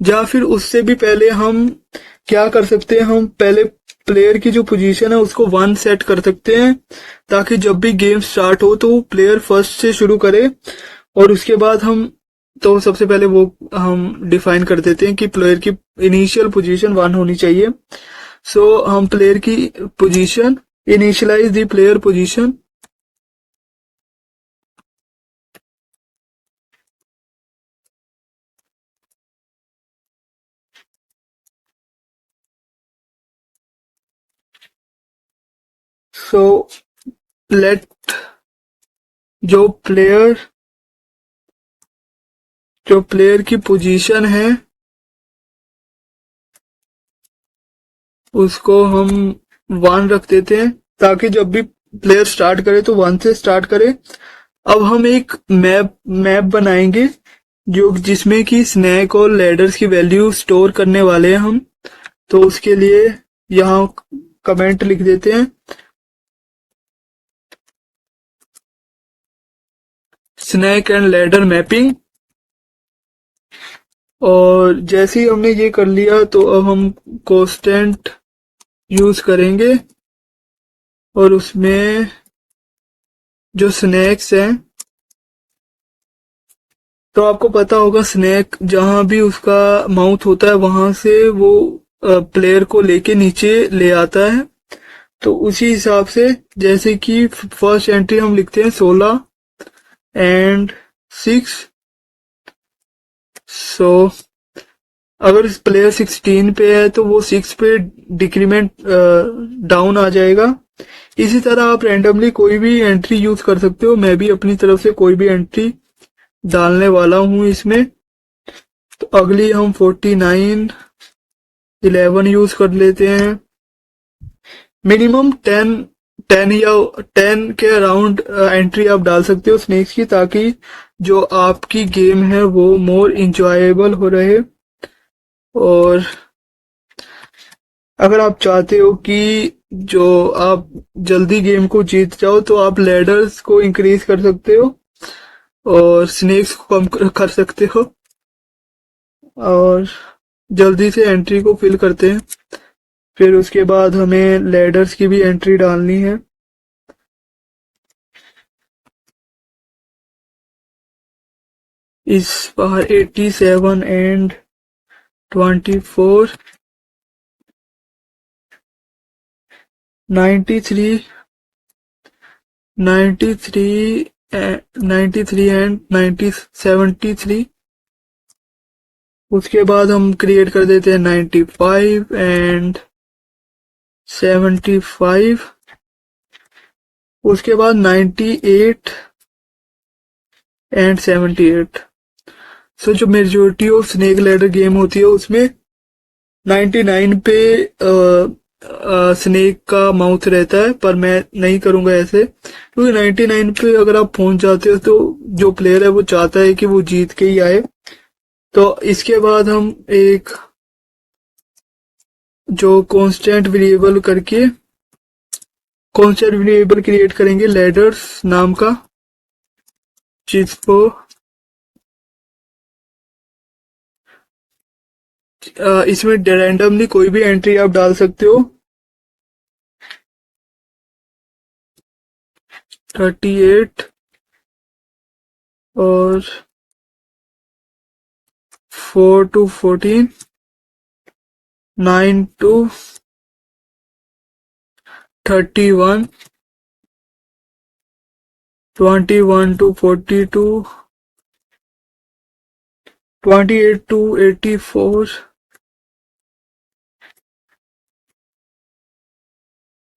या फिर उससे भी पहले हम क्या कर सकते हैं, हम पहले प्लेयर की जो पोजीशन है उसको 1 सेट कर सकते हैं, ताकि जब भी गेम स्टार्ट हो तो प्लेयर फर्स्ट से शुरू करे। और उसके बाद हम तो सबसे पहले वो हम डिफाइन कर देते हैं कि प्लेयर की इनिशियल पोजीशन 1 होनी चाहिए। सो हम प्लेयर की position initialise the player position, so let जो प्लेयर की पोजीशन है उसको हम 1 रख देते हैं, ताकि जब भी प्लेयर स्टार्ट करे तो 1 से स्टार्ट करे। अब हम एक मैप बनाएंगे जो जिसमें कि स्नैक और लैडर्स की वैल्यू स्टोर करने वाले हैं हम। तो उसके लिए यहाँ कमेंट लिख देते हैं स्नैक एंड लैडर मैपिंग, और जैसे ही हमने ये कर लिया तो अब हम कांस्टेंट यूज करेंगे, और उसमें जो स्नैक्स हैं, तो आपको पता होगा स्नैक जहां भी उसका माउथ होता है वहां से वो प्लेयर को लेके नीचे ले आता है। तो उसी हिसाब से जैसे कि फर्स्ट एंट्री हम लिखते हैं 16 एंड 6। सो अगर प्लेयर 16 पे है तो वो 6 पे डिक्रीमेंट डाउन आ जाएगा। इसी तरह आप रैंडमली कोई भी एंट्री यूज कर सकते हो। मैं भी अपनी तरफ से कोई भी एंट्री डालने वाला हूं इसमें। तो अगली हम 49 11 यूज कर लेते हैं। मिनिमम 10 या 10 के अराउंड एंट्री आप डाल सकते हो स्नेक्स की, ताकि जो आपकी गेम है वो मोर इंजॉयबल हो रहे। और अगर आप चाहते हो कि जो आप जल्दी गेम को जीत जाओ तो आप लैडर्स को इंक्रीज कर सकते हो और स्नेक्स को कम कर सकते हो, और जल्दी से एंट्री को फिल करते हैं। फिर उसके बाद हमें लैडर्स की भी एंट्री डालनी है। इस बार 87 एंड 24 93 93 एंड 73। उसके बाद हम क्रिएट कर देते हैं 95 एंड 75। उसके बाद 98 एंड 78। सो जो majority of snake ladder game होती है उसमें 99 पे स्नेक का माउथ रहता है, पर मैं नहीं करूंगा ऐसे, क्योंकि 99 पे अगर आप पहुंच जाते हो तो जो प्लेयर है वो चाहता है कि वो जीत के ही आए। तो इसके बाद हम एक जो कांस्टेंट वेरिएबल करके कौन सा वेरिएबल क्रिएट करेंगे, लैडर्स नाम का, जिसको इसमें रैंडमली कोई भी एंट्री आप डाल सकते हो। 38 और 4 to 14, 9 to 31, 21 to 42, 28 to 84,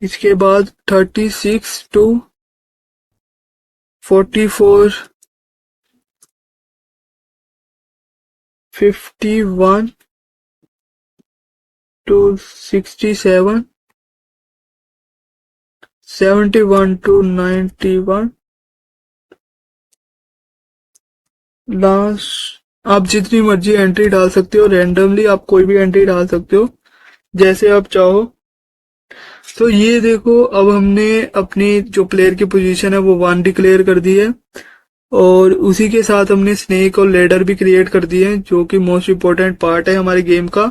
इसके बाद 36 to 44, 51 to 67, 71 to 91, लास्ट। आप जितनी मर्जी एंट्री डाल सकते हो, रैंडमली आप कोई भी एंट्री डाल सकते हो जैसे आप चाहो। तो ये देखो, अब हमने अपनी जो प्लेयर की पोजीशन है वो 1 डिक्लेयर कर दी है, और उसी के साथ हमने स्नेक और लेडर भी क्रिएट कर दिए हैं, जो कि मोस्ट इम्पोर्टेंट पार्ट है हमारे गेम का।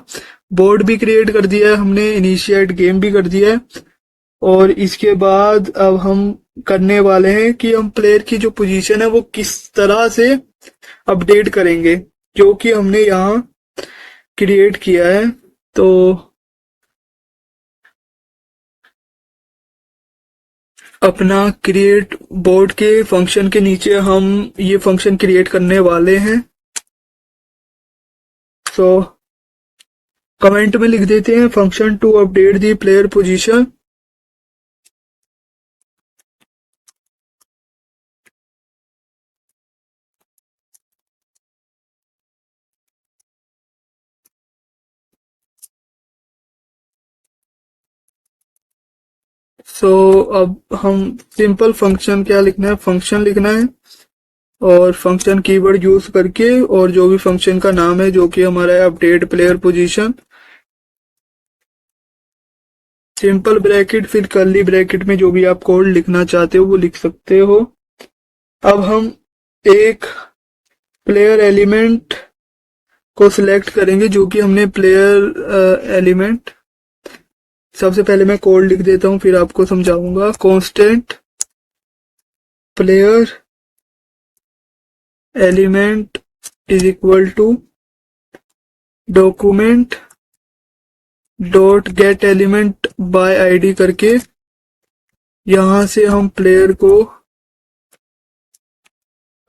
बोर्ड भी क्रिएट कर दिया है हमने, इनिशिएट गेम भी कर दिया है। और इसके बाद अब हम करने वाले हैं कि हम प्लेयर की जो पोजीशन है वो किस तरह से अपडेट करेंगे, जो कि हमने यहाँ क्रिएट किया है। तो अपना क्रिएट बोर्ड के फंक्शन के नीचे हम ये फंक्शन क्रिएट करने वाले हैं। तो कमेंट में लिख देते हैं function to update the player position. अब हम सिंपल फंक्शन क्या लिखना है, फंक्शन लिखना है, और फंक्शन कीवर्ड यूज करके, और जो भी फंक्शन का नाम है जो कि हमारा है update player position, simple bracket फिर कर्ली ब्रैकेट में जो भी आप कोड लिखना चाहते हो वो लिख सकते हो। अब हम एक प्लेयर एलिमेंट को सिलेक्ट करेंगे, जो कि हमने प्लेयर एलिमेंट, सबसे पहले मैं कोड लिख देता हूं फिर आपको समझाऊंगा। Constant player element is equal to document dot get element by ID करके यहां से हम प्लेयर को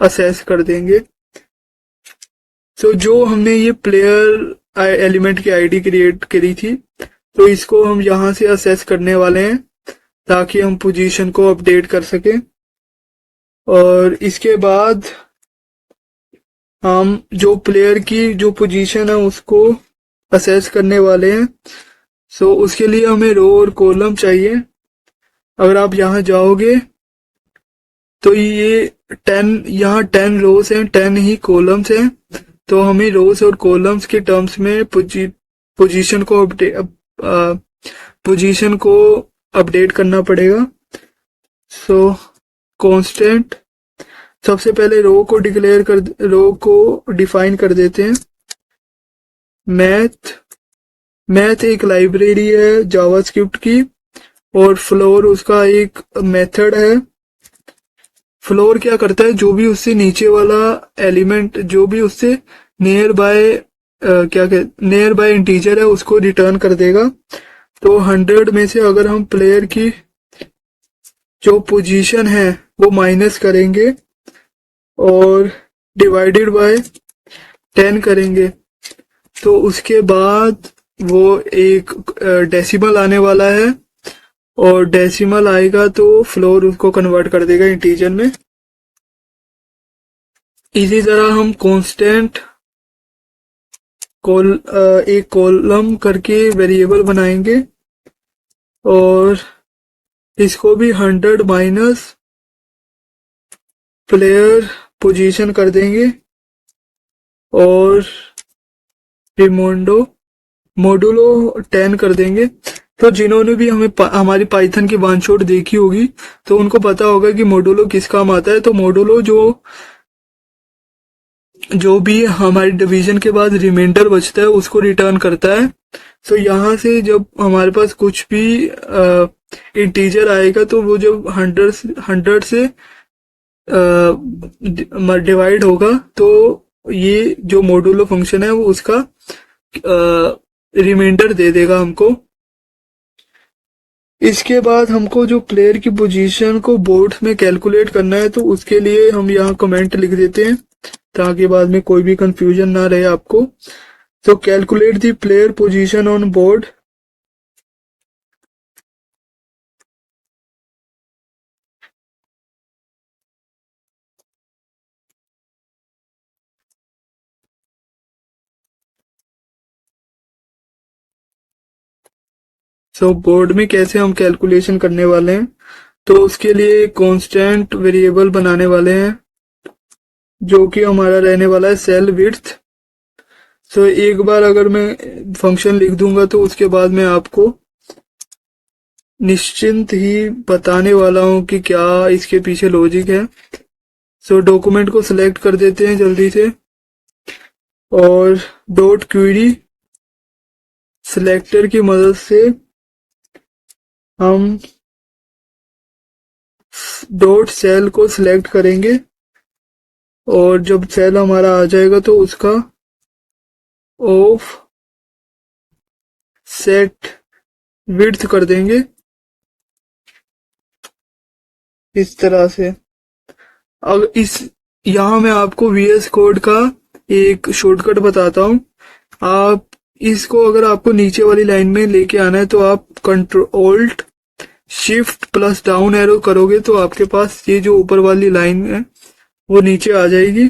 असेस कर देंगे। तो जो हमने ये प्लेयर एलिमेंट की आईडी क्रिएट करी थी, तो इसको हम यहां से असेस करने वाले हैं ताकि हम पोजीशन को अपडेट कर सकें। और इसके बाद हम जो प्लेयर की जो पोजीशन है उसको असेस करने वाले हैं। सो उसके लिए हमें रो और कॉलम चाहिए। अगर आप यहाँ जाओगे तो ये 10, यहाँ 10 रोज हैं, 10 ही कॉलम्स हैं। तो हमें रोज और कॉलम्स के टर्म्स में पोजीशन को अपडेट करना पड़ेगा। सो कांस्टेंट, सबसे पहले रो को डिफाइन कर देते हैं। मैथ एक लाइब्रेरी है जावास्क्रिप्ट की, और फ्लोर उसका एक मेथड है। फ्लोर क्या करता है, जो भी उससे नीचे वाला एलिमेंट, जो भी उससे नियर बाय इंटीजर है उसको रिटर्न कर देगा। तो 100 में से अगर हम प्लेयर की जो पोजीशन है वो माइनस करेंगे और डिवाइडेड बाय 10 करेंगे, तो उसके बाद वो एक डेसिमल आने वाला है, और डेसिमल आएगा तो फ्लोर उसको कन्वर्ट कर देगा इंटीजर में। इसी तरह हम कांस्टेंट एक कॉलम करके वेरिएबल बनाएंगे, और इसको भी 100 माइनस प्लेयर पोजीशन कर देंगे, और मोडुलो 10 कर देंगे। तो जिन्होंने भी हमारी पाइथन की वन शॉट देखी होगी तो उनको पता होगा कि मोडुलो किस काम आता है। तो मोडुलो जो भी हमारी डिवीजन के बाद रिमाइंडर बचता है उसको रिटर्न करता है। तो यहाँ से जब हमारे पास कुछ भी इंटीजर आएगा तो वो जब 100 से डिवाइड होगा तो ये जो मोडुलो फंक्शन है वो उसका रिमाइंडर दे देगा हमको। इसके बाद हमको जो प्लेयर की पोजीशन को बोर्ड में कैलकुलेट करना है तो उसके लिए हम यहाँ कमेंट लिख देते हैं ताकि बाद में कोई भी कंफ्यूजन ना रहे आपको। तो calculate the player position on board. So board में कैसे हम कैलकुलेशन करने वाले हैं तो उसके लिए कांस्टेंट वेरिएबल बनाने वाले हैं जो कि हमारा रहने वाला है सेल विड्थ। सो एक बार अगर मैं फंक्शन लिख दूंगा तो उसके बाद मैं आपको निश्चिंत ही बताने वाला हूं कि क्या इसके पीछे लॉजिक है। सो डॉक्यूमेंट को सिलेक्ट कर देते हैं जल्दी से और डॉट क्वेरी सिलेक्टर की मदद से हम डॉट सेल को सिलेक्ट करेंगे और जब सेल हमारा आ जाएगा तो उसका ऑफ सेट विड्थ कर देंगे इस तरह से। अब यहाँ मैं आपको वीएस कोड का एक शॉर्टकट बताता हूँ। आप इसको अगर आपको नीचे वाली लाइन में लेके आना है तो आप control shift plus down arrow करोगे तो आपके पास ये जो ऊपर वाली लाइन है वो नीचे आ जाएगी।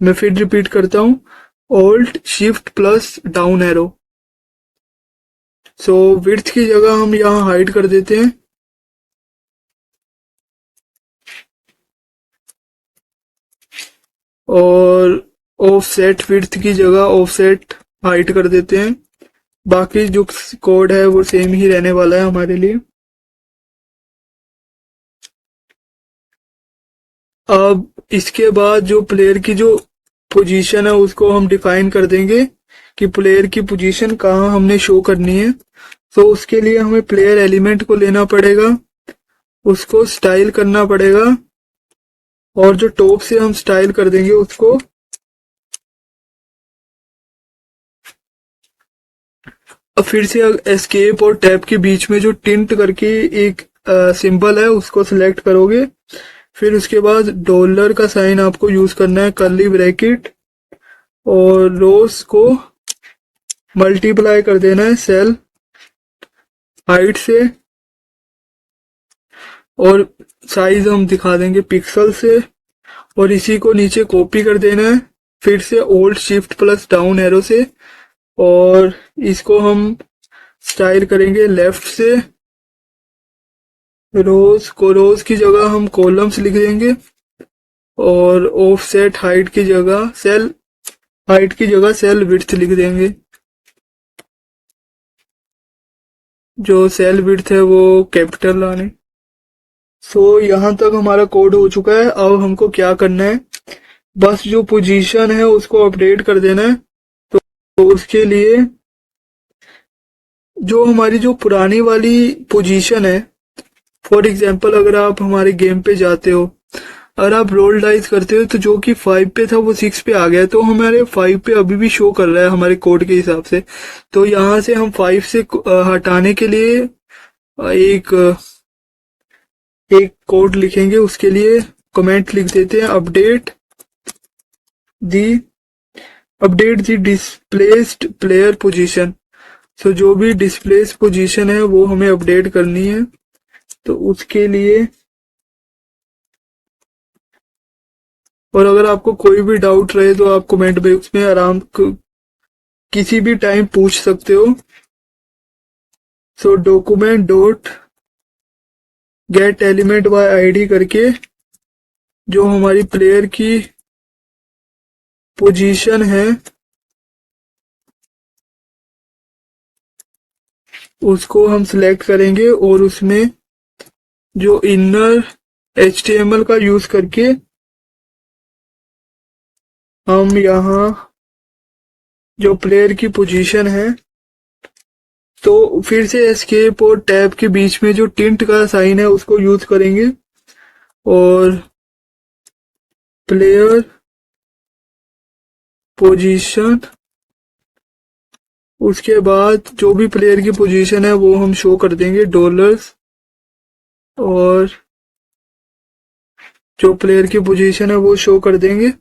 मैं फिर रिपीट करता हूँ, alt shift plus down arrow. So width की जगह हम यहाँ हाइड कर देते हैं और ऑफसेट विड्थ की जगह ऑफसेट हाइड कर देते हैं। बाकी जो कोड है वो सेम ही रहने वाला है हमारे लिए। अब इसके बाद जो प्लेयर की जो पोजीशन है उसको हम डिफाइन कर देंगे कि प्लेयर की पोजीशन कहाँ हमने शो करनी है। तो उसके लिए हमें प्लेयर एलिमेंट को लेना पड़ेगा, उसको स्टाइल करना पड़ेगा और जो टॉप से हम स्टाइल कर देंगे उसको अब फिर से एस्केप और टैब के बीच में जो टिंट करके एक सिंबल है उसको सिलेक्ट करोगे। फिर उसके बाद डॉलर का साइन आपको यूज करना है, कर्ली ब्रैकेट, और रोज को मल्टीप्लाई कर देना है सेल हाइट से और साइज हम दिखा देंगे पिक्सल से और इसी को नीचे कॉपी कर देना है फिर से old shift plus down arrow से और इसको हम स्टाइल करेंगे लेफ्ट से। रोज की जगह हम कॉलम्स लिख देंगे और ऑफसेट हाइट की जगह सेल विड्थ लिख देंगे। जो सेल विड्थ है वो कैपिटल लाने। सो यहाँ तक हमारा कोड हो चुका है। अब हमको क्या करना है, बस जो पोजीशन है उसको अपडेट कर देना है। तो उसके लिए जो हमारी जो पुरानी वाली पोजीशन है, फॉर एग्जांपल अगर आप हमारे गेम पे जाते हो, अगर आप रोल डाइस करते हो तो जो कि 5 पे था वो 6 पे आ गया, तो हमारे 5 पे अभी भी शो कर रहा है हमारे कोड के हिसाब से। तो यहाँ से हम 5 से हटाने के लिए एक कोड लिखेंगे। उसके लिए कमेंट लिख देते हैं दी डिस्प्लेस्ड प्लेयर पोजीशन। सो जो भी डिस्प्लेस पोजीशन है वो हमें अपडेट करनी है। तो उसके लिए और अगर आपको कोई भी डाउट रहे तो आप कमेंट बॉक्स में किसी भी टाइम पूछ सकते हो। So document dot get element by ID करके जो हमारी प्लेयर की पोजीशन है उसको हम सिलेक्ट करेंगे और उसमें जो इनर HTML का यूज करके हम यहाँ जो प्लेयर की पोजीशन है, तो फिर से एस्केप और टैब के बीच में जो टिंट का साइन है उसको यूज करेंगे और प्लेयर पोजीशन, उसके बाद जो भी प्लेयर की पोजीशन है वो हम शो कर देंगे डॉलर्स, और जो प्लेयर की पोजीशन है वो शो कर देंगे।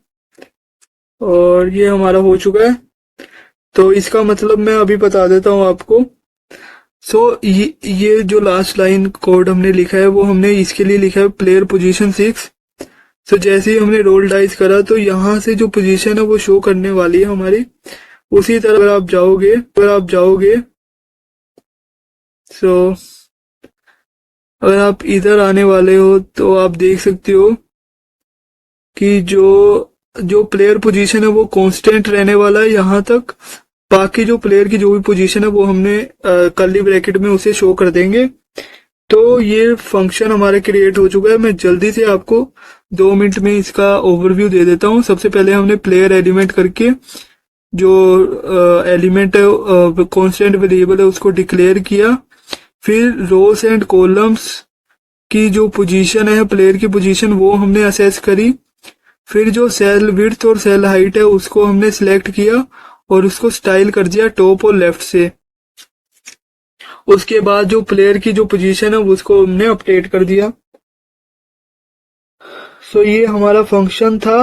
और ये हमारा हो चुका है। तो इसका मतलब मैं अभी बता देता हूँ आपको। ये जो लास्ट लाइन कोड हमने लिखा है वो हमने इसके लिए लिखा है प्लेयर पोजीशन 6। जैसे ही हमने रोल डाइस करा तो यहाँ से जो पोजीशन है वो शो करने वाली है हमारी। उसी तरह अगर आप जाओगे अगर आप इधर आने वाले हो तो आप देख सकते हो कि जो प्लेयर पोजीशन है वो कांस्टेंट रहने वाला है यहाँ तक। बाकी जो प्लेयर की जो भी पोजीशन है वो हमने कर्ली ब्रैकेट में उसे शो कर देंगे। तो ये फंक्शन हमारा क्रिएट हो चुका है। मैं जल्दी से आपको 2 मिनट में इसका ओवरव्यू दे देता हूँ। सबसे पहले हमने प्लेयर एलिमेंट करके जो एलिमेंट है कांस्टेंट वेरिएबल है उसको डिक्लेयर किया। फिर रोज एंड कॉलम्स की जो पोजीशन है प्लेयर की पोजीशन वो हमने असेस करी। फिर जो सेल विड्थ और सेल हाइट है उसको हमने सिलेक्ट किया और उसको स्टाइल कर दिया टॉप और लेफ्ट से। उसके बाद जो प्लेयर की जो पोजीशन है उसको हमने अपडेट कर दिया। ये हमारा फंक्शन था।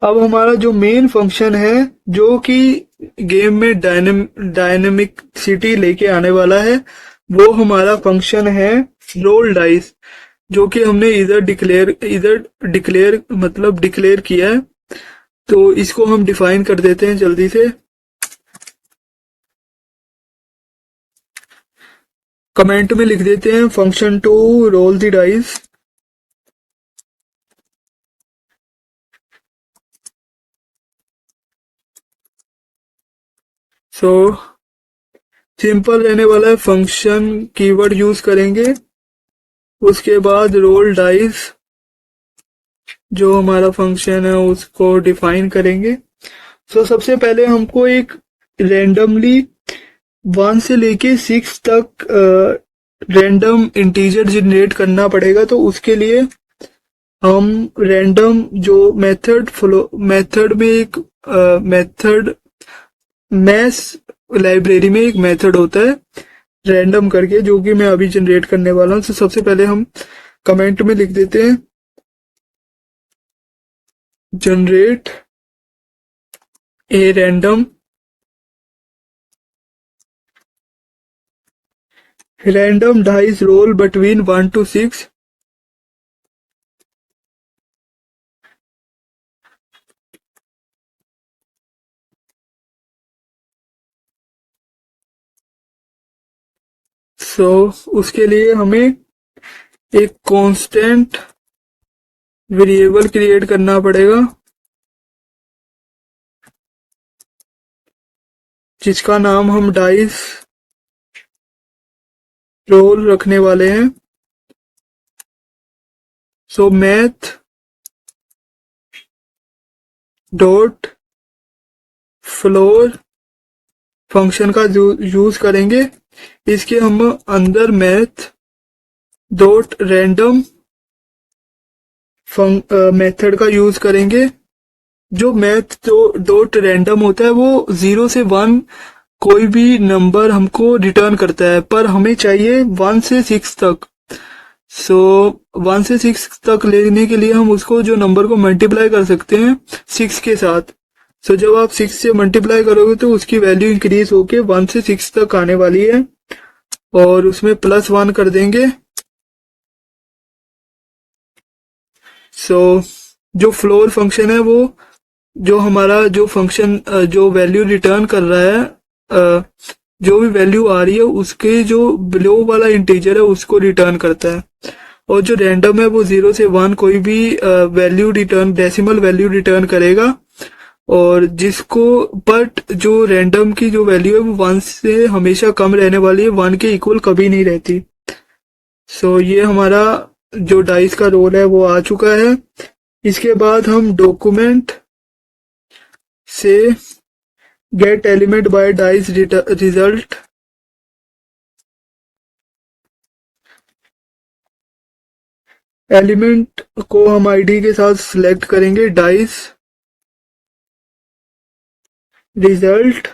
अब हमारा जो मेन फंक्शन है जो कि गेम में डायनेमिक सिटी लेके आने वाला है वो हमारा फंक्शन है रोल डाइस, जो कि हमने इधर डिक्लेयर किया है। तो इसको हम डिफाइन कर देते हैं जल्दी से। कमेंट में लिख देते हैं function to roll the dice. Simple रहने वाला है, फंक्शन कीवर्ड यूज करेंगे। उसके बाद रोल डाइस जो हमारा फंक्शन है उसको डिफाइन करेंगे। सबसे पहले हमको एक रैंडमली 1 से लेके 6 तक रैंडम इंटीजर जनरेट करना पड़ेगा। तो उसके लिए हम रैंडम जो मेथड में एक मेथड मैस लाइब्रेरी में एक मेथड होता है रैंडम करके, जो कि मैं अभी जनरेट करने वाला हूँ। सबसे पहले हम कमेंट में लिख देते हैं generate a random dice role between 1 to 6। उसके लिए हमें एक कांस्टेंट वेरिएबल क्रिएट करना पड़ेगा जिसका नाम हम डाइस रोल रखने वाले हैं। मैथ डॉट फ्लोर फंक्शन का यूज करेंगे। इसके हम अंदर मैथ डॉट रैंडम मेथड का यूज करेंगे। जो मैथ डॉट रैंडम होता है वो 0 से 1 कोई भी नंबर हमको रिटर्न करता है, पर हमें चाहिए 1 से 6 तक। 1 से 6 तक लेने के लिए हम उसको जो नंबर को मल्टीप्लाई कर सकते हैं 6 के साथ। जब आप 6 से मल्टीप्लाई करोगे तो उसकी वैल्यू इंक्रीज होके 1 से 6 तक आने वाली है और उसमें +1 कर देंगे। जो फ्लोर फंक्शन है वो जो हमारा जो फंक्शन जो वैल्यू रिटर्न कर रहा है, जो भी वैल्यू आ रही है उसके जो बिलो वाला इंटीजर है उसको रिटर्न करता है। और जो रैंडम है वो 0 से 1 कोई भी value return decimal value return करेगा। और जिसको बट जो रैंडम की जो वैल्यू है वो 1 से हमेशा कम रहने वाली है, 1 के इक्वल कभी नहीं रहती। सो ये हमारा जो डाइस का रोल है वो आ चुका है। इसके बाद हम डॉक्यूमेंट से gate element bye dice result element को हम आईडी के साथ सिलेक्ट करेंगे डाइस रिजल्ट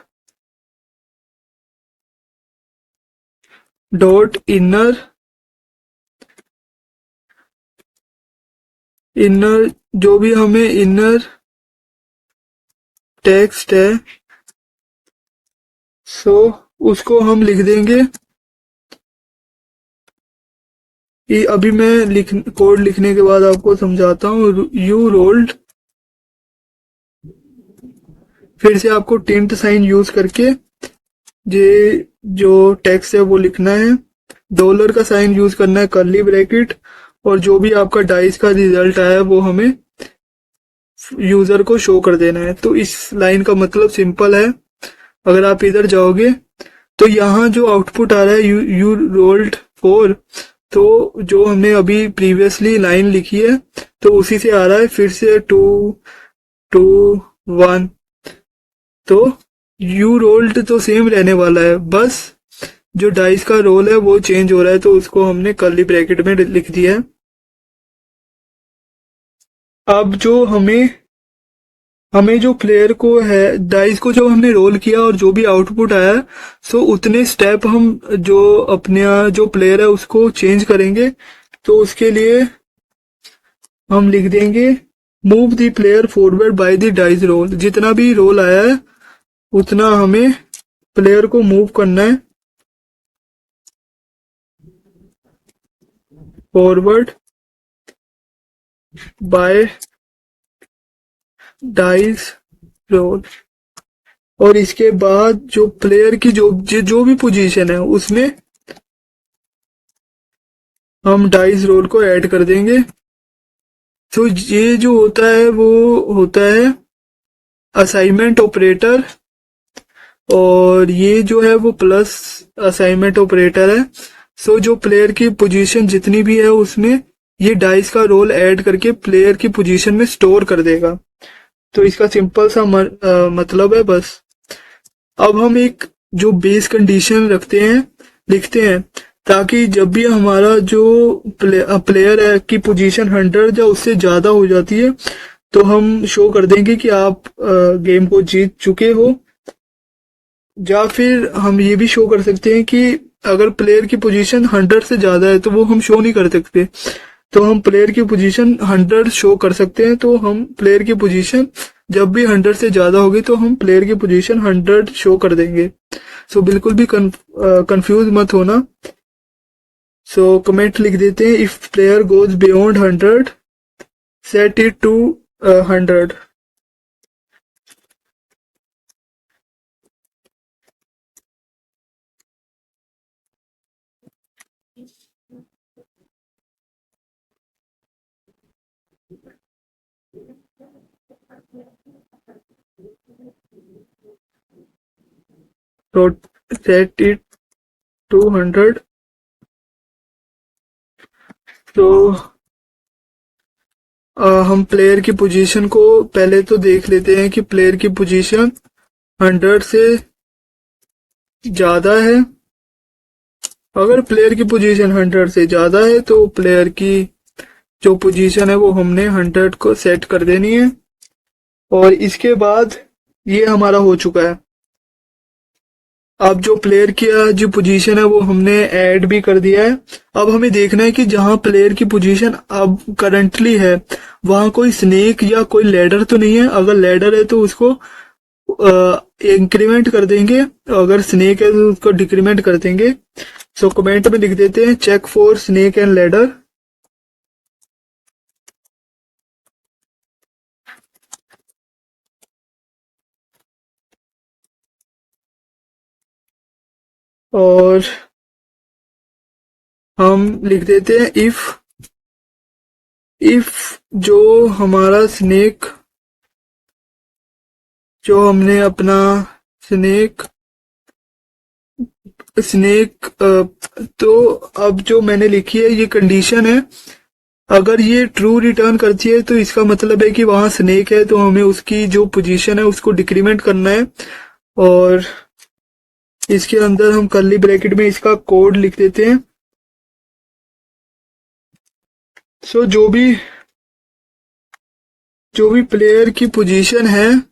डॉट इनर जो भी हमें इनर टेक्स्ट है सो उसको हम लिख देंगे। ये अभी मैं कोड लिखने के बाद आपको समझाता हूँ। यू रोल्ड, फिर से आपको टिंट साइन यूज करके ये जो टेक्स्ट है वो लिखना है। डॉलर का साइन यूज करना है, कर्ली ब्रैकेट, और जो भी आपका डाइस का रिजल्ट आया है वो हमें यूजर को शो कर देना है। तो इस लाइन का मतलब सिंपल है। अगर आप इधर जाओगे तो यहाँ जो आउटपुट आ रहा है यू रोल्ड 4, तो जो हमने अभी प्रीवियसली लाइन लिखी है तो उसी से आ रहा है। फिर से 2 2 1, तो यू रोल्ड तो सेम रहने वाला है, बस जो डाइस का रोल है वो चेंज हो रहा है, तो उसको हमने कर्ली ब्रैकेट में लिख दिया है। अब जो हमें जो प्लेयर को है डाइस को जो हमने रोल किया और जो भी आउटपुट आया, सो उतने स्टेप हम जो अपने जो प्लेयर है उसको चेंज करेंगे। तो उसके लिए हम लिख देंगे move the player forward by the dice role. जितना भी रोल आया है उतना हमें प्लेयर को मूव करना है फॉरवर्ड बाय डाइस रोल। और इसके बाद जो प्लेयर की जो भी पोजीशन है उसमें हम डाइस रोल को ऐड कर देंगे। तो ये जो होता है वो होता है असाइनमेंट ऑपरेटर, और ये जो है वो प्लस असाइनमेंट ऑपरेटर है। सो जो प्लेयर की पोजीशन जितनी भी है उसमें ये डाइस का रोल ऐड करके प्लेयर की पोजीशन में स्टोर कर देगा। तो इसका सिंपल सा मतलब है बस। अब हम एक जो बेस कंडीशन लिखते हैं, ताकि जब भी हमारा जो प्लेयर है की पोजीशन 100 या उससे ज्यादा हो जाती है तो हम शो कर देंगे कि आप गेम को जीत चुके हो। या फिर हम ये भी शो कर सकते हैं कि अगर प्लेयर की पोजीशन 100 से ज्यादा है तो वो हम शो नहीं कर सकते, तो हम प्लेयर की पोजीशन 100 शो कर सकते हैं। तो हम प्लेयर की पोजीशन जब भी 100 से ज्यादा होगी तो हम प्लेयर की पोजीशन 100 शो कर देंगे। सो बिल्कुल भी कंफ्यूज मत होना। सो कमेंट लिख देते हैं, if player goes beyond 100 set it to 100। तो सेट इट टू 100। तो हम प्लेयर की पोजीशन को पहले तो देख लेते हैं कि प्लेयर की पोजीशन 100 से ज्यादा है। अगर प्लेयर की पोजीशन 100 से ज्यादा है तो प्लेयर की जो पोजीशन है वो हमने 100 को सेट कर देनी है। और इसके बाद ये हमारा हो चुका है। अब जो प्लेयर की जो पोजीशन है वो हमने ऐड भी कर दिया है। अब हमें देखना है कि जहां प्लेयर की पोजीशन अब करंटली है वहां कोई स्नेक या कोई लैडर तो नहीं है। अगर लैडर है तो उसको इंक्रीमेंट कर देंगे, अगर स्नेक है तो उसको डिक्रीमेंट कर देंगे। सो कमेंट में लिख देते हैं check for snake and ladder. और हम लिख देते हैं इफ जो हमारा स्नेक जो हमने अपना स्नेक स्नेक तो अब जो मैंने लिखी है ये कंडीशन है। अगर ये ट्रू रिटर्न करती है तो इसका मतलब है कि वहां स्नेक है, तो हमें उसकी जो पोजीशन है उसको डिक्रीमेंट करना है। और इसके अंदर हम कर्ली ब्रैकेट में इसका कोड लिख देते हैं। सो जो भी प्लेयर की पोजीशन है,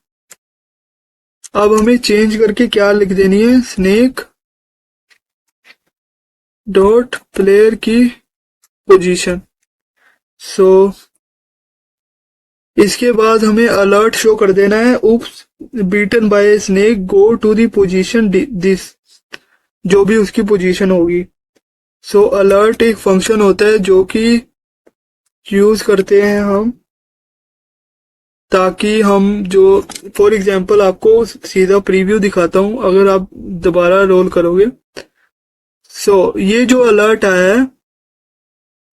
अब हमें चेंज करके क्या लिख देनी है, स्नेक डॉट प्लेयर की पोजीशन। सो इसके बाद हमें अलर्ट शो कर देना है, oops beaten by snake, go to the position this, जो भी उसकी पोजीशन होगी। सो अलर्ट एक फंक्शन होता है जो कि यूज करते हैं हम, ताकि हम जो फॉर एग्जांपल आपको सीधा प्रीव्यू दिखाता हूं अगर आप दोबारा रोल करोगे। सो ये जो अलर्ट आया है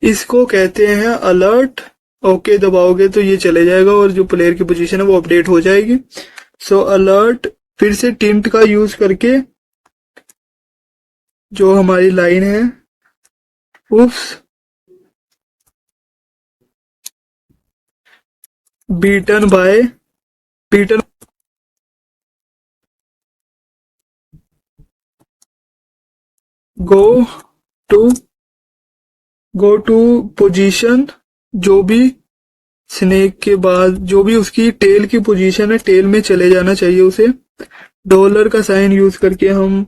इसको कहते हैं अलर्ट। ओके दबाओगे तो ये चले जाएगा और जो प्लेयर की पोजीशन है वो अपडेट हो जाएगी। सो अलर्ट फिर से टिंट का यूज करके जो हमारी लाइन है, oops beaten by beaten go to go to position, जो भी स्नेक के बाद जो भी उसकी टेल की पोजीशन है टेल में चले जाना चाहिए उसे। डॉलर का साइन यूज करके हम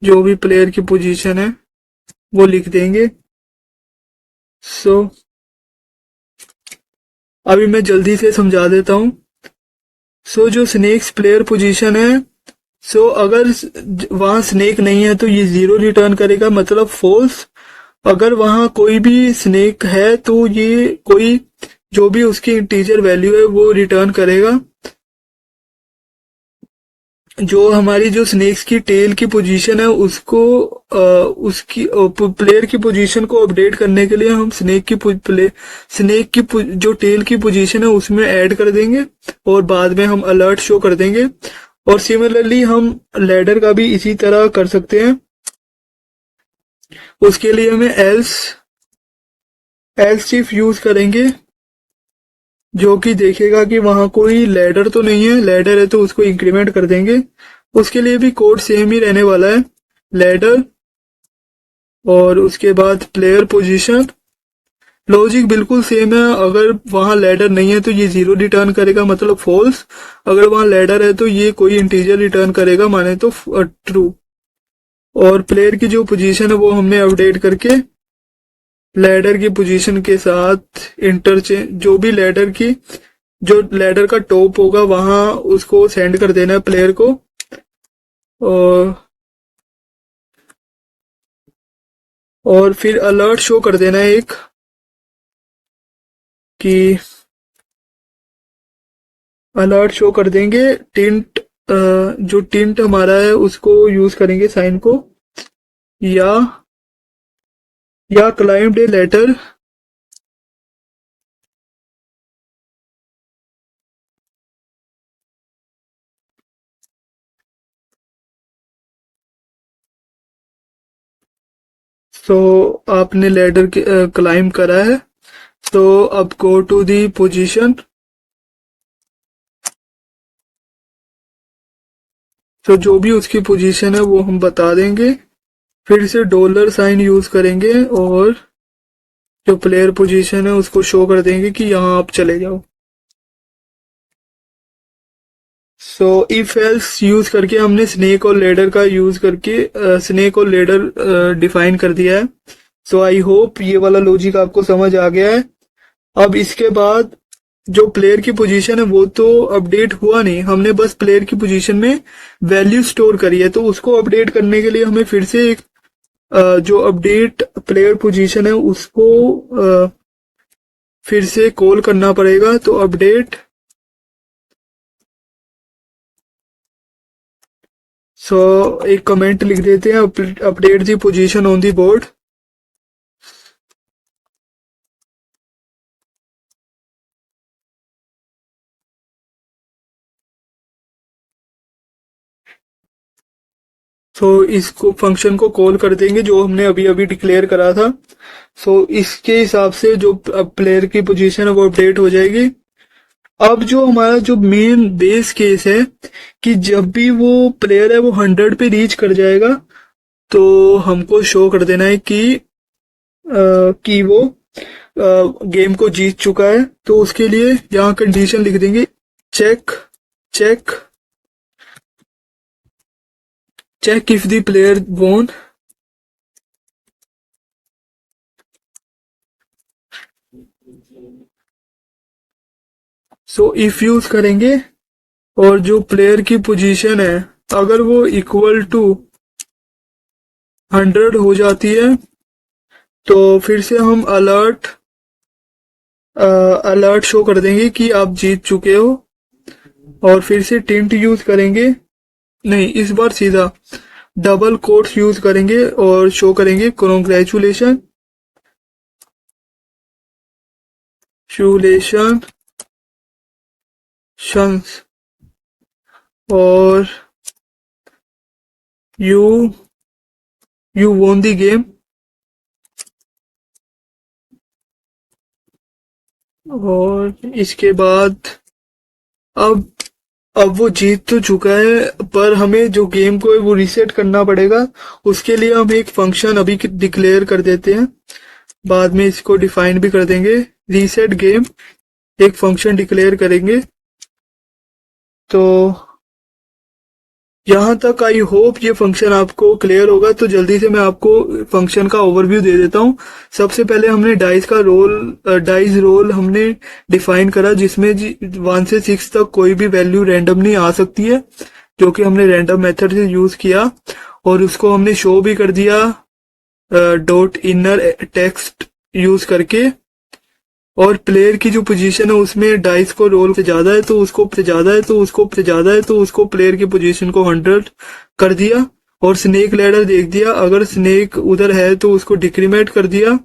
जो भी प्लेयर की पोजीशन है वो लिख देंगे। सो अभी मैं जल्दी से समझा देता हूँ। सो जो स्नेक्स प्लेयर पोजीशन है, सो अगर वहां स्नेक नहीं है तो ये 0 रिटर्न करेगा, मतलब फॉल्स। अगर वहां कोई भी स्नेक है तो ये कोई जो भी उसकी इंटीजर वैल्यू है वो रिटर्न करेगा। जो हमारी जो स्नेक्स की टेल की पोजीशन है उसको उसकी प्लेयर की पोजीशन को अपडेट करने के लिए हम स्नेक की जो टेल की पोजीशन है उसमें ऐड कर देंगे और बाद में हम अलर्ट शो कर देंगे। और सिमिलरली हम लैडर का भी इसी तरह कर सकते हैं। उसके लिए हमें एल्स इफ यूज करेंगे, जो कि देखेगा कि वहां कोई लैडर तो नहीं है, लैडर है तो उसको इंक्रीमेंट कर देंगे। उसके लिए भी कोड सेम ही रहने वाला है, लैडर और उसके बाद प्लेयर पोजीशन। लॉजिक बिल्कुल सेम है, अगर वहां लैडर नहीं है तो ये 0 रिटर्न करेगा, मतलब फॉल्स। अगर वहां लैडर है तो ये कोई इंटीजर रिटर्न करेगा, माने तो ट्रू। और प्लेयर की जो पोजीशन है वो हमने अपडेट करके लैडर की पोजीशन के साथ इंटरचेंज, जो भी लैडर की जो लैडर का टॉप होगा वहां उसको सेंड कर देना है प्लेयर को। और और फिर अलर्ट शो कर देना है एक, कि अलर्ट शो कर देंगे टिंट, जो टिंट हमारा है उसको यूज करेंगे साइन को, या क्लाइम्ड ए लेटर। सो आपने लेडर क्लाइम करा है, तो अब गो टू दी पोजीशन। तो जो भी उसकी पोजीशन है वो हम बता देंगे, फिर से डॉलर साइन यूज करेंगे और जो प्लेयर पोजीशन है उसको शो कर देंगे कि यहाँ आप चले जाओ। सो इफ एल्स यूज करके हमने स्नेक और लेडर का यूज करके स्नेक और लेडर डिफाइन कर दिया है। सो आई होप ये वाला लॉजिक आपको समझ आ गया है। अब इसके बाद जो प्लेयर की पोजीशन है वो तो अपडेट हुआ नहीं, हमने बस प्लेयर की पोजीशन में वैल्यू स्टोर करी है, तो उसको अपडेट करने के लिए हमें फिर से एक जो अपडेट प्लेयर पोजीशन है उसको फिर से कॉल करना पड़ेगा। तो अपडेट, सो एक कमेंट लिख देते हैं, update the position on the board. So इसको फंक्शन को कॉल कर देंगे जो हमने अभी अभी डिक्लेयर करा था। सो इसके हिसाब से जो प्लेयर की पोजीशन है वो अपडेट हो जाएगी। अब जो हमारा जो मेन बेस केस है कि जब भी वो प्लेयर है वो 100 पे रीच कर जाएगा तो हमको शो कर देना है कि वो गेम को जीत चुका है। तो उसके लिए यहाँ कंडीशन लिख देंगे check check check if the player won. So if use करेंगे और जो प्लेयर की पोजीशन है अगर वो इक्वल टू 100 हो जाती है तो फिर से हम अलर्ट शो कर देंगे कि आप जीत चुके हो। और फिर से टिंट यूज करेंगे, नहीं इस बार सीधा डबल कोट्स यूज करेंगे और शो करेंगे कॉन्ग्रेचुलेशन और यू वॉन द गेम। और इसके बाद अब वो जीत तो चुका है पर हमें जो गेम को है वो रीसेट करना पड़ेगा। उसके लिए हम एक फंक्शन अभी डिक्लेयर कर देते हैं, बाद में इसको डिफाइन भी कर देंगे। रीसेट गेम एक फंक्शन डिक्लेयर करेंगे। तो यहाँ तक आई होप ये फंक्शन आपको क्लियर होगा। तो जल्दी से मैं आपको फंक्शन का ओवरव्यू दे देता हूँ। सबसे पहले हमने डाइस रोल हमने डिफाइन करा जिसमें 1 से 6 तक कोई भी वैल्यू रैंडमली आ सकती है जो कि हमने रैंडम मेथड से यूज किया और उसको हमने शो भी कर दिया डॉट इनर टेक्स्ट यूज करके। और प्लेयर की जो पोजीशन है उसमें डाइस को रोल से ज्यादा है तो उसको प्लेयर की पोजीशन को 100 कर दिया और स्नेक लैडर देख दिया। अगर स्नेक उधर है तो उसको डिक्रीमेंट कर दिया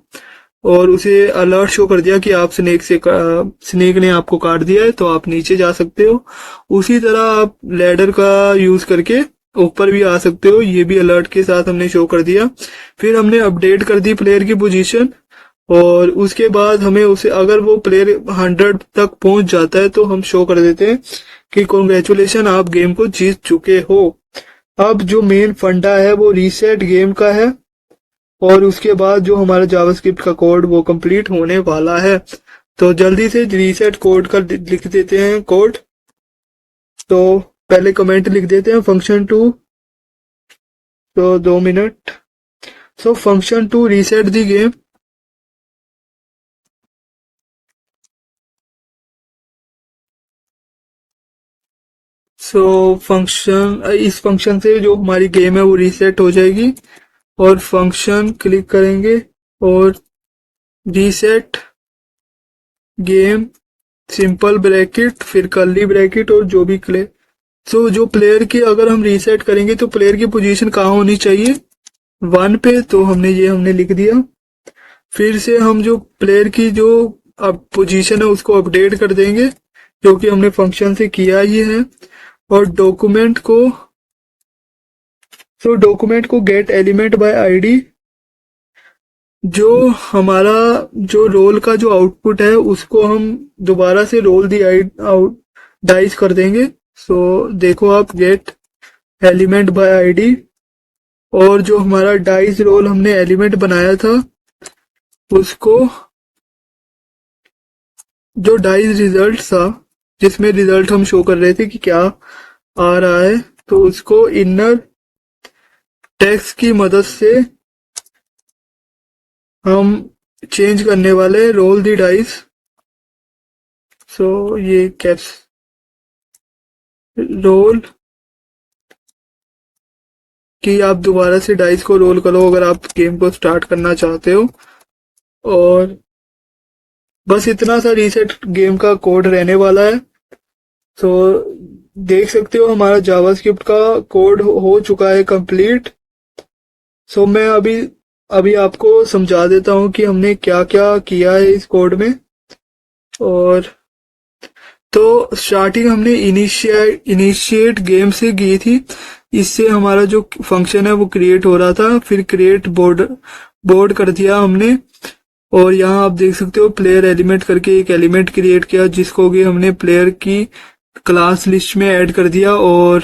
और उसे अलर्ट शो कर दिया कि आप स्नेक ने आपको काट दिया है तो आप नीचे जा सकते हो। उसी तरह आप लैडर का यूज करके ऊपर भी आ सकते हो, ये भी अलर्ट के साथ हमने शो कर दिया। फिर हमने अपडेट कर दी प्लेयर की पोजीशन और उसके बाद हमें उसे अगर वो प्लेयर 100 तक पहुंच जाता है तो हम शो कर देते हैं कि कॉन्ग्रेचुलेशन आप गेम को जीत चुके हो। अब जो मेन फंडा है वो रीसेट गेम का है और उसके बाद जो हमारा जावास्क्रिप्ट का कोड वो कंप्लीट होने वाला है। तो जल्दी से रीसेट कोड का लिख देते हैं कोड। तो पहले कमेंट लिख देते हैं फंक्शन टू, तो 2 minute. So function to reset the game. इस फंक्शन से जो हमारी गेम है वो रीसेट हो जाएगी। और फंक्शन क्लिक करेंगे और रीसेट गेम सिंपल ब्रैकेट फिर कर्ली ब्रैकेट और जो भी जो प्लेयर की अगर हम रीसेट करेंगे तो प्लेयर की पोजीशन कहाँ होनी चाहिए 1 पे, तो हमने लिख दिया। फिर से हम जो प्लेयर की जो अब पोजीशन है उसको अपडेट कर देंगे जो कि हमने फंक्शन से किया ही है। और डॉक्यूमेंट को गेट एलिमेंट बाय आईडी, जो हमारा जो रोल का जो आउटपुट है उसको हम दोबारा से रोल दी डाइस कर देंगे। सो देखो आप गेट एलिमेंट बाय आईडी और जो हमारा डाइस रोल हमने एलिमेंट बनाया था उसको जो डाइस रिजल्ट था जिसमें रिजल्ट हम शो कर रहे थे कि क्या आ रहा है तो उसको इनर टेक्स्ट की मदद से हम चेंज करने वाले रोल दी डाइस। सो ये कैप्स रोल कि आप दोबारा से डाइस को रोल करो अगर आप गेम को स्टार्ट करना चाहते हो। और बस इतना सा रीसेट गेम का कोड रहने वाला है। तो देख सकते हो हमारा जावास्क्रिप्ट का कोड हो चुका है कंप्लीट। सो मैं अभी आपको समझा देता हूँ कि हमने क्या क्या किया है इस कोड में। और तो स्टार्टिंग हमने इनिशिएट गेम से की थी। इससे हमारा जो फंक्शन है वो क्रिएट हो रहा था। फिर क्रिएट बोर्ड कर दिया हमने, और यहाँ आप देख सकते हो प्लेयर एलिमेंट करके एक एलिमेंट क्रिएट किया, जिसको कि हमने प्लेयर की क्लास लिस्ट में ऐड कर दिया। और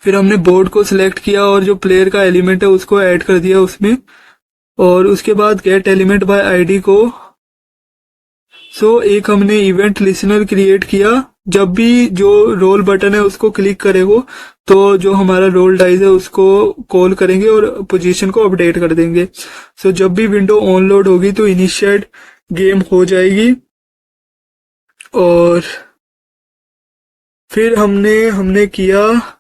फिर हमने बोर्ड को सिलेक्ट किया और जो प्लेयर का एलिमेंट है उसको ऐड कर दिया उसमें। और उसके बाद गेट एलिमेंट बाय आईडी को एक हमने इवेंट लिसनर क्रिएट किया। जब भी जो रोल बटन है उसको क्लिक करेगा तो जो हमारा रोल डाइस है उसको कॉल करेंगे और पोजीशन को अपडेट कर देंगे। जब भी विंडो ऑन लोड होगी तो इनिशिएट गेम हो जाएगी। और फिर हमने किया,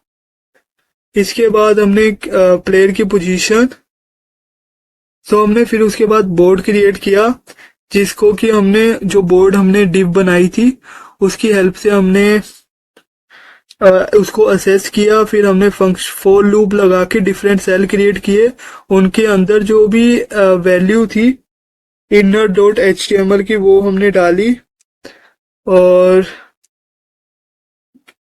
इसके बाद हमने प्लेयर की पोजीशन, हमने फिर उसके बाद बोर्ड क्रिएट किया, जिसको कि हमने जो बोर्ड हमने डिव बनाई थी उसकी हेल्प से हमने उसको असेस किया। फिर हमने फॉर लूप लगा के डिफरेंट सेल क्रिएट किए, उनके अंदर जो भी वैल्यू थी inner.html की वो हमने डाली। और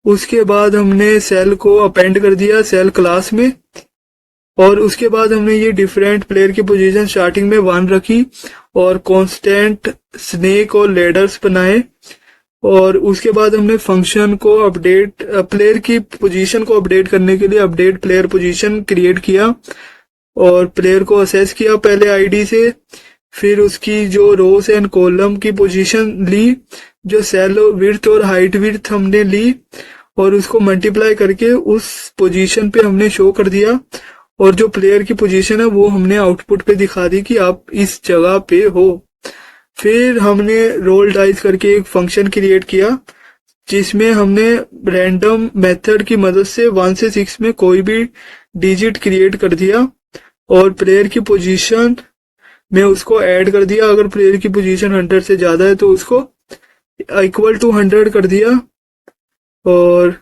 उसके बाद हमने सेल को अपेंड कर दिया सेल क्लास में। और उसके बाद हमने ये डिफरेंट प्लेयर की पोजीशन स्टार्टिंग में 1 रखी और कांस्टेंट स्नेक और लेडर्स बनाए। और उसके बाद हमने फंक्शन को अपडेट प्लेयर की पोजीशन को अपडेट करने के लिए अपडेट प्लेयर पोजीशन क्रिएट किया और प्लेयर को असेस किया पहले आईडी से। फिर उसकी जो रोज एंड कॉलम की पोजीशन ली, जो सेल विड्थ और हाइट विड्थ हमने ली और उसको मल्टीप्लाई करके उस पोजीशन पे हमने शो कर दिया। और जो प्लेयर की पोजीशन है वो हमने आउटपुट पे दिखा दी कि आप इस जगह पे हो। फिर हमने रोल डाइस करके एक फंक्शन क्रिएट किया, जिसमें हमने रैंडम मेथड की मदद से 1 से 6 में कोई भी डिजिट क्रिएट कर दिया और प्लेयर की पोजीशन में उसको ऐड कर दिया। अगर प्लेयर की पोजीशन 100 से ज्यादा है तो उसको इक्वल टू 100 कर दिया। और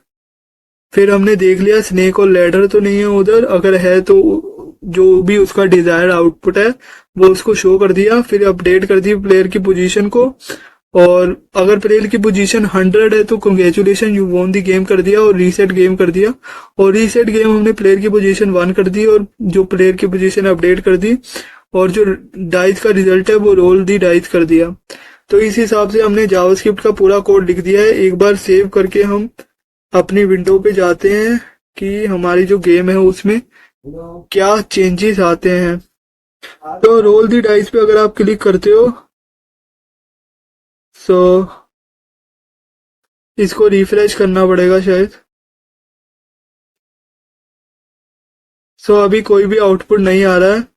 फिर हमने देख लिया स्नेक और लैडर तो नहीं है उधर, अगर है तो जो भी उसका डिजायर्ड आउटपुट है वो उसको शो कर दिया। फिर अपडेट कर दी प्लेयर की पोजीशन को, और अगर प्लेयर की पोजीशन 100 है तो congratulation you won the game कर दिया और रीसेट गेम कर दिया। और रीसेट गेम हमने प्लेयर की पोजीशन 1 कर दी और जो प्लेयर की पोजीशन अपडेट कर दी और जो डाइस का रिजल्ट है वो रोल दी डाइस कर दिया। तो इस हिसाब से हमने जावास्क्रिप्ट का पूरा कोड लिख दिया है। एक बार सेव करके हम अपनी विंडो पे जाते हैं कि हमारी जो गेम है उसमें क्या चेंजेस आते हैं। तो रोल दी डाइस पे अगर आप क्लिक करते हो इसको रिफ्रेश करना पड़ेगा शायद। अभी कोई भी आउटपुट नहीं आ रहा है,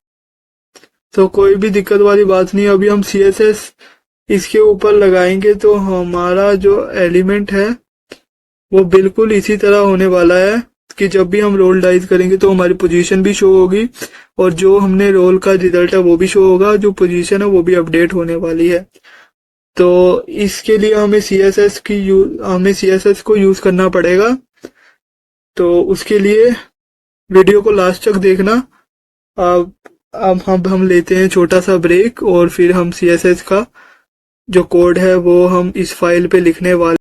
तो कोई भी दिक्कत वाली बात नहीं। अभी हम CSS इसके ऊपर लगाएंगे तो हमारा जो एलिमेंट है वो बिल्कुल इसी तरह होने वाला है कि जब भी हम रोल डाइस करेंगे तो हमारी पोजीशन भी शो होगी और जो हमने रोल का रिजल्ट है वो भी शो होगा, जो पोजीशन है वो भी अपडेट होने वाली है। तो इसके लिए हमें CSS को यूज करना पड़ेगा। तो उसके लिए वीडियो को लास्ट तक देखना। अब हम लेते हैं छोटा सा ब्रेक और फिर हम CSS का जो कोड है वो हम इस फाइल पे लिखने वाले।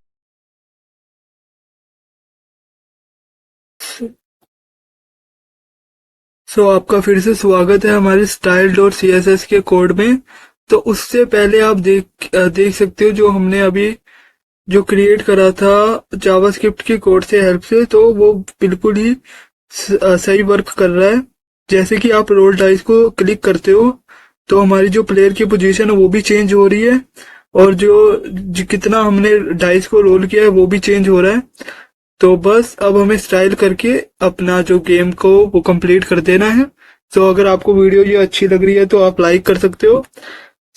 आपका फिर से स्वागत है हमारे style.css के कोड में। तो उससे पहले आप देख सकते हो जो हमने अभी जो क्रिएट करा था जावास्क्रिप्ट की कोड से हेल्प से, तो वो बिल्कुल ही सही वर्क कर रहा है। जैसे कि आप रोल डाइस को क्लिक करते हो तो हमारी जो प्लेयर की पोजीशन है वो भी चेंज हो रही है और जो कितना हमने डाइस को रोल किया है वो भी चेंज हो रहा है। तो बस अब हमें स्टाइल करके अपना जो गेम को वो कंप्लीट कर देना है। तो अगर आपको वीडियो ये अच्छी लग रही है तो आप लाइक कर सकते हो।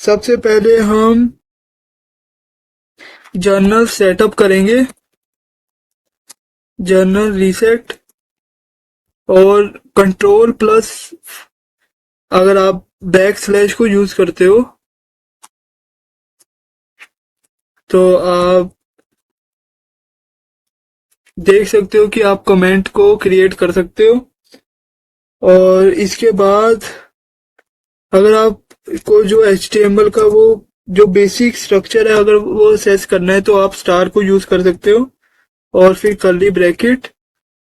सबसे पहले हम जर्नल सेटअप करेंगे, जर्नल रीसेट और कंट्रोल प्लस अगर आप बैकस्लैश को यूज करते हो तो आप देख सकते हो कि आप कमेंट को क्रिएट कर सकते हो। और इसके बाद अगर आप को जो HTML का वो जो बेसिक स्ट्रक्चर है अगर वो सेट करना है तो आप स्टार को यूज कर सकते हो और फिर कर्ली ब्रैकेट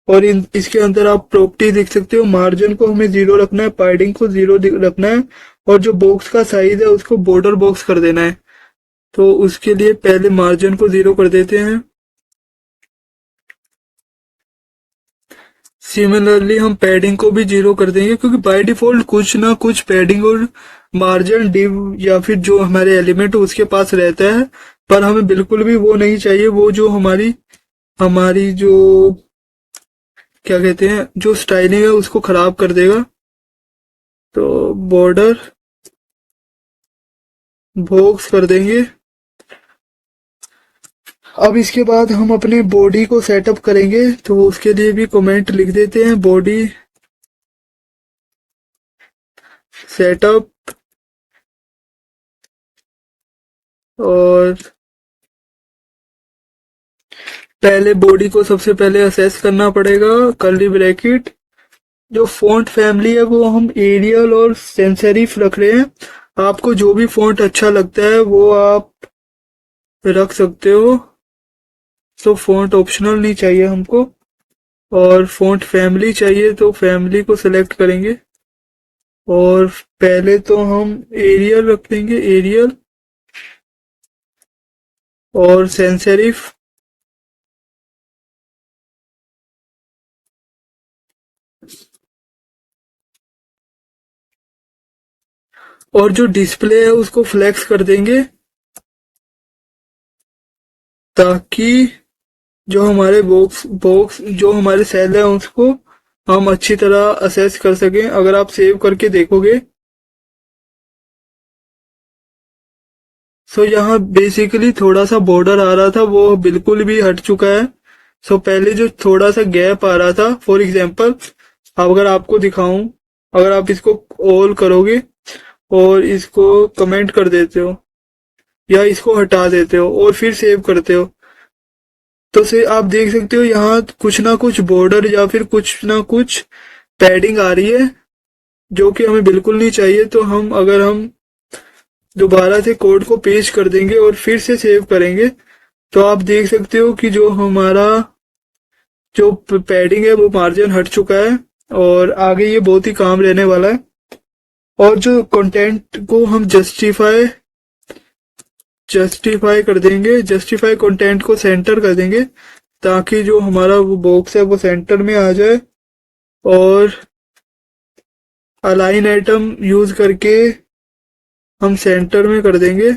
और इसके अंदर आप प्रॉपर्टी देख सकते हो। मार्जिन को हमें 0 रखना है, पैडिंग को 0 रखना है, और जो बॉक्स का साइज है उसको बॉर्डर बॉक्स कर देना है। तो उसके लिए पहले मार्जिन को 0 कर देते हैं। सिमिलरली हम पैडिंग को भी 0 कर देंगे, क्योंकि बाय डिफॉल्ट कुछ ना कुछ पैडिंग और मार्जिन डिव या फिर जो हमारे एलिमेंट उसके पास रहता है, पर हमें बिल्कुल भी वो नहीं चाहिए। वो जो हमारी हमारी जो क्या कहते हैं, जो स्टाइलिंग है उसको खराब कर देगा। तो बॉर्डर बॉक्स कर देंगे। अब इसके बाद हम अपने बॉडी को सेटअप करेंगे, तो उसके लिए भी कमेंट लिख देते हैं, बॉडी सेटअप। और पहले बॉडी को सबसे पहले असेस करना पड़ेगा, कर्ली ब्रैकेट। जो फॉन्ट फैमिली है वो हम एरियल और सेंसेरिफ रख रहे हैं। आपको जो भी फॉन्ट अच्छा लगता है वो आप रख सकते हो। तो फॉन्ट ऑप्शनल नहीं चाहिए हमको, और फॉन्ट फैमिली चाहिए, तो फैमिली को सिलेक्ट करेंगे। और पहले तो हम एरियल रख देंगे, एरियल और सेंसेरिफ। और जो डिस्प्ले है उसको फ्लेक्स कर देंगे, ताकि जो हमारे बॉक्स बॉक्स जो हमारे सेल है उसको हम अच्छी तरह असेस कर सकें। अगर आप सेव करके देखोगे सो यहाँ बेसिकली थोड़ा सा बॉर्डर आ रहा था, वो बिल्कुल भी हट चुका है। सो पहले जो थोड़ा सा गैप आ रहा था, फॉर एग्जांपल अगर आपको दिखाऊं, अगर आप इसको ऑल करोगे और इसको कमेंट कर देते हो या इसको हटा देते हो और फिर सेव करते हो, तो से आप देख सकते हो यहाँ कुछ ना कुछ बॉर्डर या फिर कुछ ना कुछ पैडिंग आ रही है, जो कि हमें बिल्कुल नहीं चाहिए। तो अगर हम दोबारा से कोड को पेस्ट कर देंगे और फिर से सेव करेंगे, तो आप देख सकते हो कि जो हमारा जो पैडिंग है वो मार्जिन हट चुका है, और आगे ये बहुत ही काम रहने वाला है। और जो कंटेंट को हम जस्टिफाई कर देंगे, जस्टिफाई कंटेंट को सेंटर कर देंगे, ताकि जो हमारा वो बॉक्स है वो सेंटर में आ जाए। और अलाइन आइटम यूज करके हम सेंटर में कर देंगे।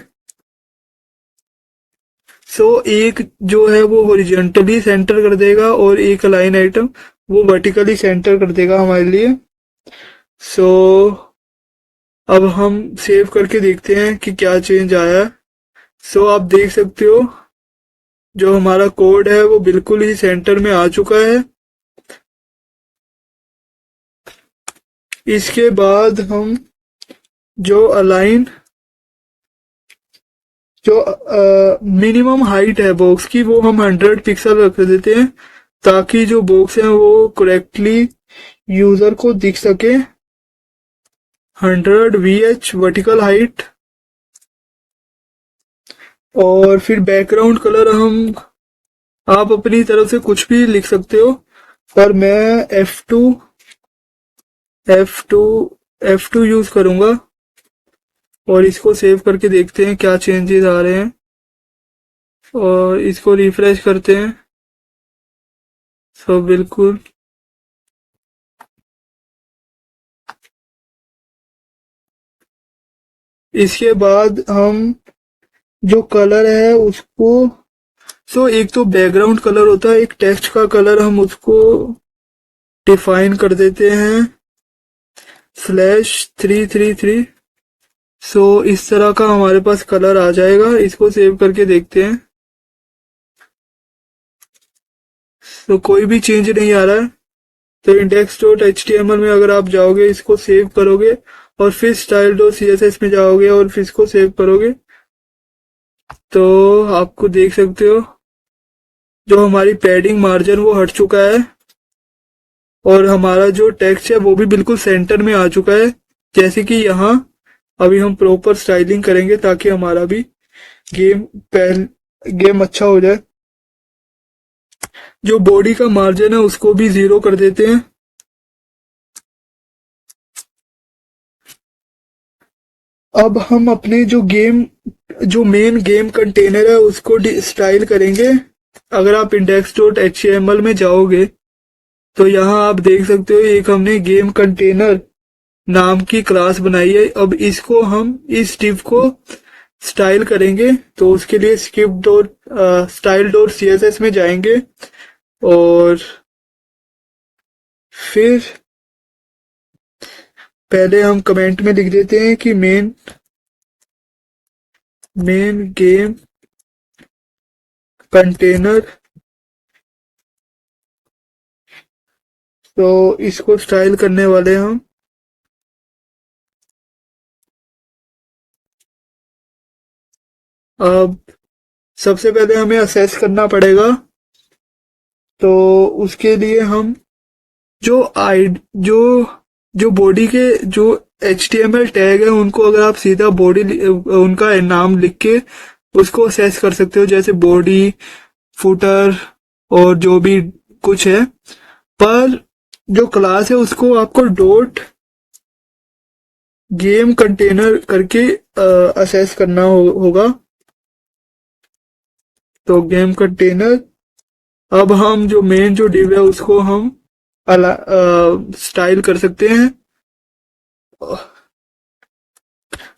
सो एक जो है वो हॉरिजॉन्टली सेंटर कर देगा, और एक अलाइन आइटम वो वर्टिकली सेंटर कर देगा हमारे लिए। सो अब हम सेव करके देखते हैं कि क्या चेंज आया। सो आप देख सकते हो जो हमारा कोड है वो बिल्कुल ही सेंटर में आ चुका है। इसके बाद हम जो अलाइन जो मिनिमम हाइट है बॉक्स की वो हम 100 पिक्सल रख देते हैं, ताकि जो बॉक्स है वो करेक्टली यूजर को दिख सके। 100 VH वर्टिकल हाइट। और फिर बैकग्राउंड कलर आप अपनी तरफ से कुछ भी लिख सकते हो, पर मैं F2 F2 यूज करूंगा। और इसको सेव करके देखते हैं क्या चेंजेस आ रहे हैं, और इसको रिफ्रेश करते हैं। सो बिल्कुल इसके बाद हम जो कलर है उसको एक तो बैकग्राउंड कलर होता है, एक टेक्स्ट का कलर, हम उसको डिफाइन कर देते हैं /333। इस तरह का हमारे पास कलर आ जाएगा। इसको सेव करके देखते हैं। कोई भी चेंज नहीं आ रहा है। तो index.html में अगर आप जाओगे, इसको सेव करोगे और फिर style.css में जाओगे और फिर इसको सेव करोगे, तो आपको देख सकते हो जो हमारी पैडिंग मार्जिन वो हट चुका है, और हमारा जो टेक्स्ट है वो भी बिल्कुल सेंटर में आ चुका है। जैसे कि यहाँ अभी हम प्रॉपर स्टाइलिंग करेंगे, ताकि हमारा भी गेम अच्छा हो जाए। जो बॉडी का मार्जिन है उसको भी 0 कर देते हैं। अब हम अपने जो मेन गेम कंटेनर है उसको स्टाइल करेंगे। अगर आप index.html में जाओगे तो यहाँ आप देख सकते हो एक हमने गेम कंटेनर नाम की क्लास बनाई है। अब इसको हम इस div को स्टाइल करेंगे, तो उसके लिए style.css में जाएंगे और फिर पहले हम कमेंट में लिख देते हैं कि मेन गेम कंटेनर। तो इसको स्टाइल करने वाले हम। अब सबसे पहले हमें असेस करना पड़ेगा, तो उसके लिए हम जो आई जो जो बॉडी के जो HTML टैग है उनको अगर आप सीधा बॉडी उनका नाम लिख के उसको असेस कर सकते हो, जैसे बॉडी, फुटर और जो भी कुछ है। पर जो क्लास है उसको आपको डॉट गेम कंटेनर करके असेस करना होगा। तो गेम कंटेनर। अब हम जो मेन जो डिव है उसको हम स्टाइल कर सकते हैं।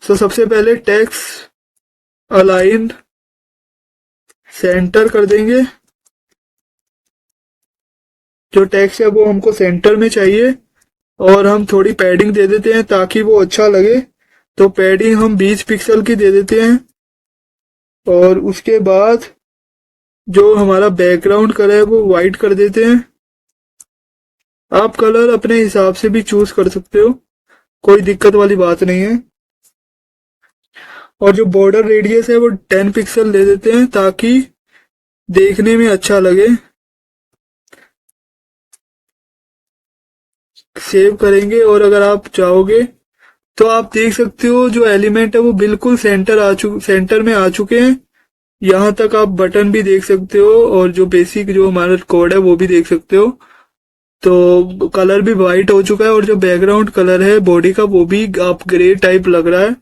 तो सबसे पहले टेक्स्ट अलाइन सेंटर कर देंगे। जो टेक्स्ट है वो हमको सेंटर में चाहिए और हम थोड़ी पैडिंग दे देते हैं ताकि वो अच्छा लगे। तो पैडिंग हम 20 पिक्सल की दे देते हैं और उसके बाद जो हमारा बैकग्राउंड कलर है वो वाइट कर देते हैं। आप कलर अपने हिसाब से भी चूज कर सकते हो, कोई दिक्कत वाली बात नहीं है। और जो बॉर्डर रेडियस है वो 10 पिक्सल दे देते हैं ताकि देखने में अच्छा लगे। सेव करेंगे और अगर आप चाहोगे तो आप देख सकते हो जो एलिमेंट है वो बिल्कुल सेंटर में आ चुके हैं। यहाँ तक आप बटन भी देख सकते हो और जो बेसिक जो हमारा कोड है वो भी देख सकते हो। तो कलर भी वाइट हो चुका है और जो बैकग्राउंड कलर है बॉडी का वो भी आप ग्रे टाइप लग रहा है।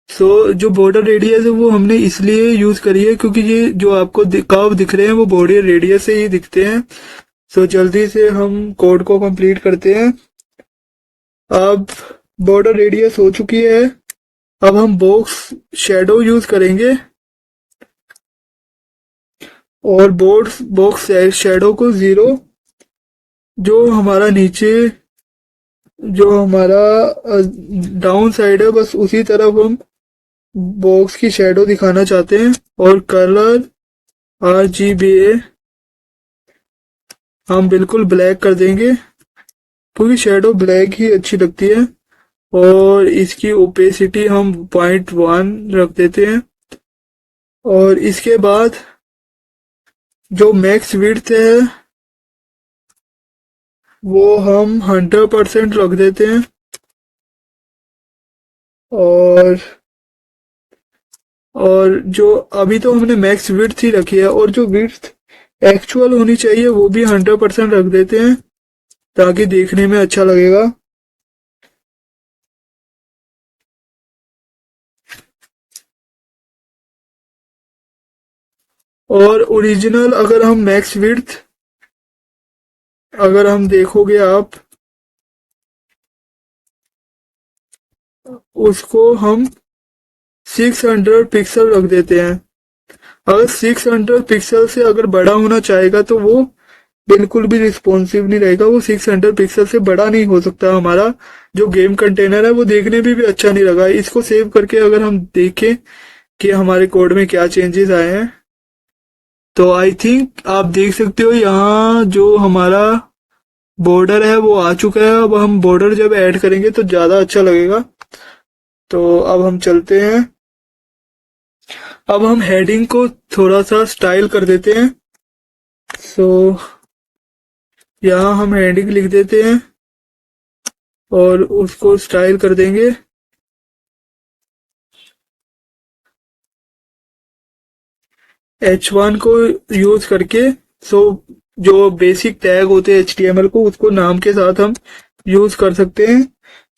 जो बॉर्डर रेडियस है वो हमने इसलिए यूज करी है क्योंकि ये जो आपको कर्व दिख रहे हैं वो बॉर्डर रेडियस से ही दिखते हैं। जल्दी से हम कोड को कंप्लीट करते हैं। अब बॉर्डर रेडियस हो चुकी है। अब हम बॉक्स शेडो यूज करेंगे और बॉक्स शेडो को 0, जो हमारा नीचे जो हमारा डाउन साइड है बस उसी तरफ हम बॉक्स की शेडो दिखाना चाहते हैं। और कलर RGBA हम बिल्कुल ब्लैक कर देंगे क्योंकि शेडो ब्लैक ही अच्छी लगती है। और इसकी ओपेसिटी हम 0.1 रख देते हैं और इसके बाद जो मैक्स विड्थ है वो हम 100% रख देते हैं। और जो अभी तो हमने मैक्स विड्थ ही रखी है और जो विड्थ एक्चुअल होनी चाहिए वो भी 100% रख देते हैं ताकि देखने में अच्छा लगेगा। और ओरिजिनल अगर हम मैक्स विड्थ अगर हम देखोगे आप उसको हम 600 पिक्सल रख देते हैं। अगर 600 पिक्सल से अगर बड़ा होना चाहेगा तो वो बिल्कुल भी रिस्पॉन्सिव नहीं रहेगा। वो 600 पिक्सल से बड़ा नहीं हो सकता। हमारा जो गेम कंटेनर है वो देखने में भी अच्छा नहीं लगा। इसको सेव करके अगर हम देखें कि हमारे कोड में क्या चेंजेस आए हैं तो आई थिंक आप देख सकते हो यहाँ जो हमारा बॉर्डर है वो आ चुका है। अब हम बॉर्डर जब ऐड करेंगे तो ज्यादा अच्छा लगेगा। तो अब हम चलते हैं। अब हम हेडिंग को थोड़ा सा स्टाइल कर देते हैं। सो यहाँ हम हेडिंग लिख देते हैं और उसको स्टाइल कर देंगे। H1 को यूज करके जो बेसिक टैग होते हैं HTML को, उसको नाम के साथ हम यूज कर सकते हैं।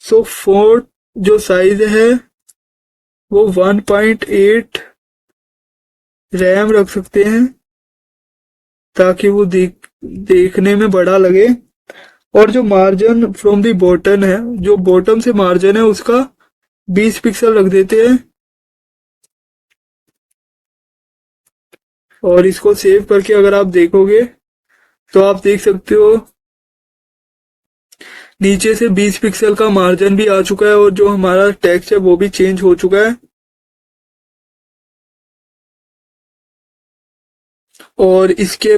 सो फोर्ट जो साइज है वो 1.8 रैम रख सकते हैं ताकि वो देखने में बड़ा लगे। और जो मार्जिन फ्रॉम दी बॉटम है, जो बॉटम से मार्जिन है उसका 20 पिक्सल रख देते हैं। और इसको सेव करके अगर आप देखोगे तो आप देख सकते हो नीचे से 20 पिक्सल का मार्जिन भी आ चुका है और जो हमारा टेक्स्ट है वो भी चेंज हो चुका है। और इसके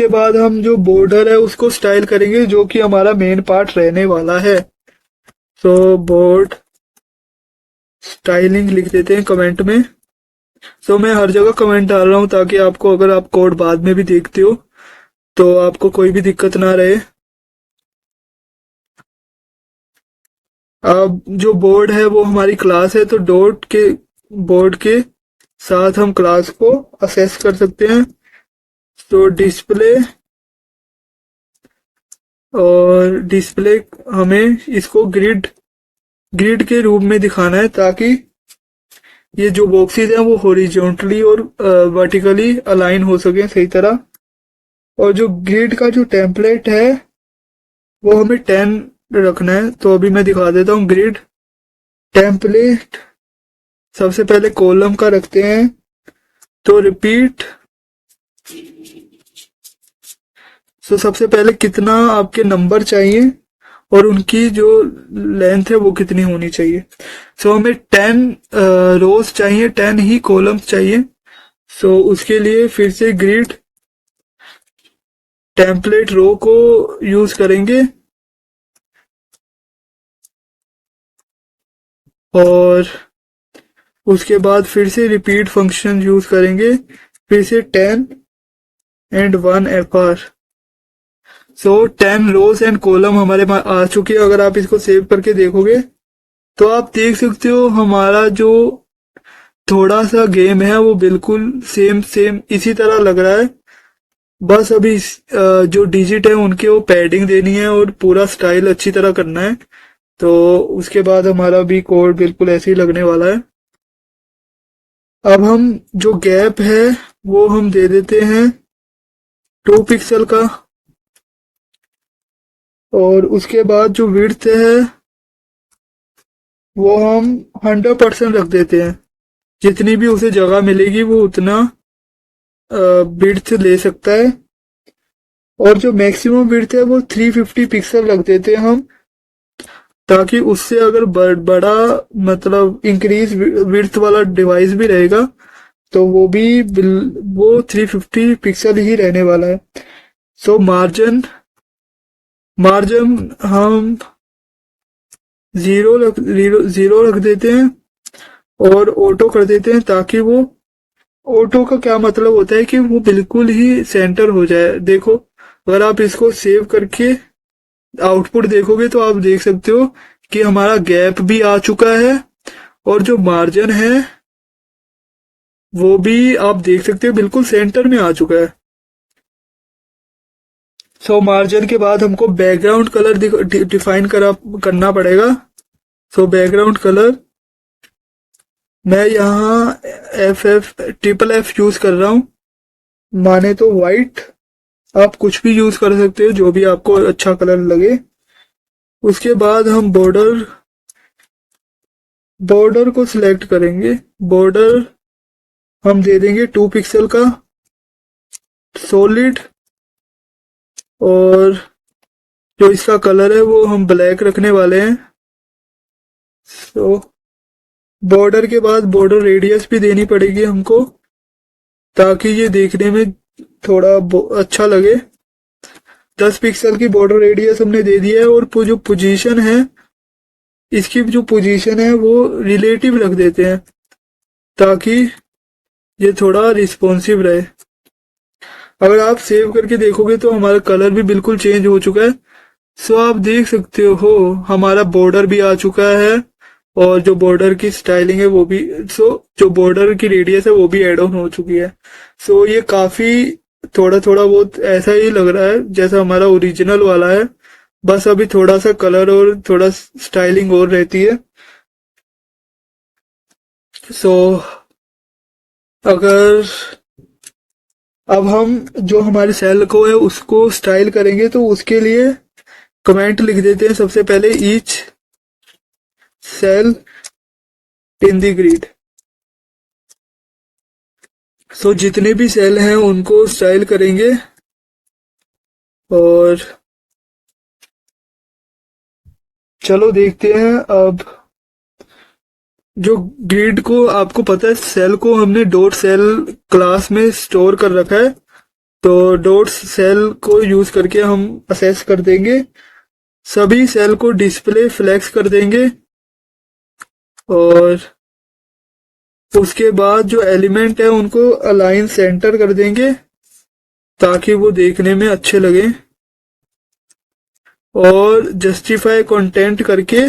बाद हम जो बॉर्डर है उसको स्टाइल करेंगे, जो कि हमारा मेन पार्ट रहने वाला है। तो बोर्ड स्टाइलिंग लिख देते हैं कमेंट में। तो मैं हर जगह कमेंट डाल रहा हूँ ताकि आपको, अगर आप कोड बाद में भी देखते हो तो आपको कोई भी दिक्कत ना रहे। अब जो बोर्ड है वो हमारी क्लास है, तो डॉट के बोर्ड के साथ हम क्लास को असेस कर सकते हैं। तो डिस्प्ले हमें इसको ग्रिड के रूप में दिखाना है ताकि ये जो बॉक्सेस हैं वो हॉरिजॉन्टली और वर्टिकली अलाइन हो सके सही तरह। और जो ग्रिड का जो टेम्पलेट है वो हमें 10 रखना है। तो अभी मैं दिखा देता हूँ ग्रिड टेम्पलेट। सबसे पहले कॉलम का रखते हैं, तो रिपीट। तो सबसे पहले कितना आपके नंबर चाहिए और उनकी जो लेंथ है वो कितनी होनी चाहिए। सो हमें 10 रोज चाहिए, 10 ही कॉलम्स चाहिए। सो उसके लिए फिर से ग्रिड टेम्पलेट रो को यूज करेंगे और उसके बाद फिर से रिपीट फंक्शन यूज करेंगे, फिर से 10 and 1 FR। So 10 rows and column हमारे पास आ चुके हैं। अगर आप इसको सेव करके देखोगे तो आप देख सकते हो हमारा जो थोड़ा सा गेम है वो बिल्कुल सेम इसी तरह लग रहा है। बस अभी जो डिजिट है उनके वो पैडिंग देनी है और पूरा स्टाइल अच्छी तरह करना है। तो उसके बाद हमारा भी कोड बिल्कुल ऐसे ही लगने वाला है। अब हम जो गैप है वो हम दे देते हैं 2 पिक्सल का। और उसके बाद जो विड्थ है वो हम 100% रख देते हैं। जितनी भी उसे जगह मिलेगी वो उतना विड्थ ले सकता है। और जो मैक्सिमम विड्थ है वो 350 पिक्सल रख देते हैं हम, ताकि उससे अगर बड़ा मतलब इंक्रीज विड्थ वाला डिवाइस भी रहेगा तो वो 350 पिक्सल ही रहने वाला है। सो मार्जिन हम जीरो रख देते हैं और ऑटो कर देते हैं, ताकि वो, ऑटो का क्या मतलब होता है कि वो बिल्कुल ही सेंटर हो जाए। देखो अगर आप इसको सेव करके आउटपुट देखोगे तो आप देख सकते हो कि हमारा गैप भी आ चुका है और जो मार्जिन है वो भी आप देख सकते हो बिल्कुल सेंटर में आ चुका है। सो मार्जिन के बाद हमको बैकग्राउंड कलर डिफाइन करना पड़ेगा। सो बैकग्राउंड कलर मैं यहाँ FF यूज कर रहा हूँ, माने तो वाइट। आप कुछ भी यूज कर सकते हो जो भी आपको अच्छा कलर लगे। उसके बाद हम बॉर्डर को सिलेक्ट करेंगे। बॉर्डर हम दे देंगे 2 पिक्सल का सॉलिड। और जो इसका कलर है वो हम ब्लैक रखने वाले हैं। सो बॉर्डर के बाद बॉर्डर रेडियस भी देनी पड़ेगी हमको, ताकि ये देखने में थोड़ा अच्छा लगे। 10 पिक्सल की बॉर्डर रेडियस हमने दे दिया है। और जो पोजीशन है, इसकी जो पोजीशन है वो रिलेटिव रख देते हैं ताकि ये थोड़ा रिस्पॉन्सिव रहे। अगर आप सेव करके देखोगे तो हमारा कलर भी बिल्कुल चेंज हो चुका है। सो आप देख सकते हो हमारा बॉर्डर भी आ चुका है और जो बॉर्डर की स्टाइलिंग है वो भी, जो बॉर्डर की रेडियस है वो भी ऐड ऑन हो चुकी है। ये काफी थोड़ा थोड़ा बहुत ऐसा ही लग रहा है जैसा हमारा ओरिजिनल वाला है, बस अभी थोड़ा सा कलर और थोड़ा स्टाइलिंग और रहती है। सो अगर अब हम जो हमारे सेल को है उसको स्टाइल करेंगे, तो उसके लिए कमेंट लिख देते हैं सबसे पहले, each cell in the grid. जितने भी सेल हैं उनको स्टाइल करेंगे। और चलो देखते हैं अब। जो ग्रिड को, आपको पता है सेल को हमने डॉट सेल क्लास में स्टोर कर रखा है, तो डॉट सेल को यूज करके हम असेस कर देंगे, सभी सेल को डिस्प्ले फ्लेक्स कर देंगे। और उसके बाद जो एलिमेंट है उनको अलाइन सेंटर कर देंगे ताकि वो देखने में अच्छे लगे। और जस्टिफाई कंटेंट करके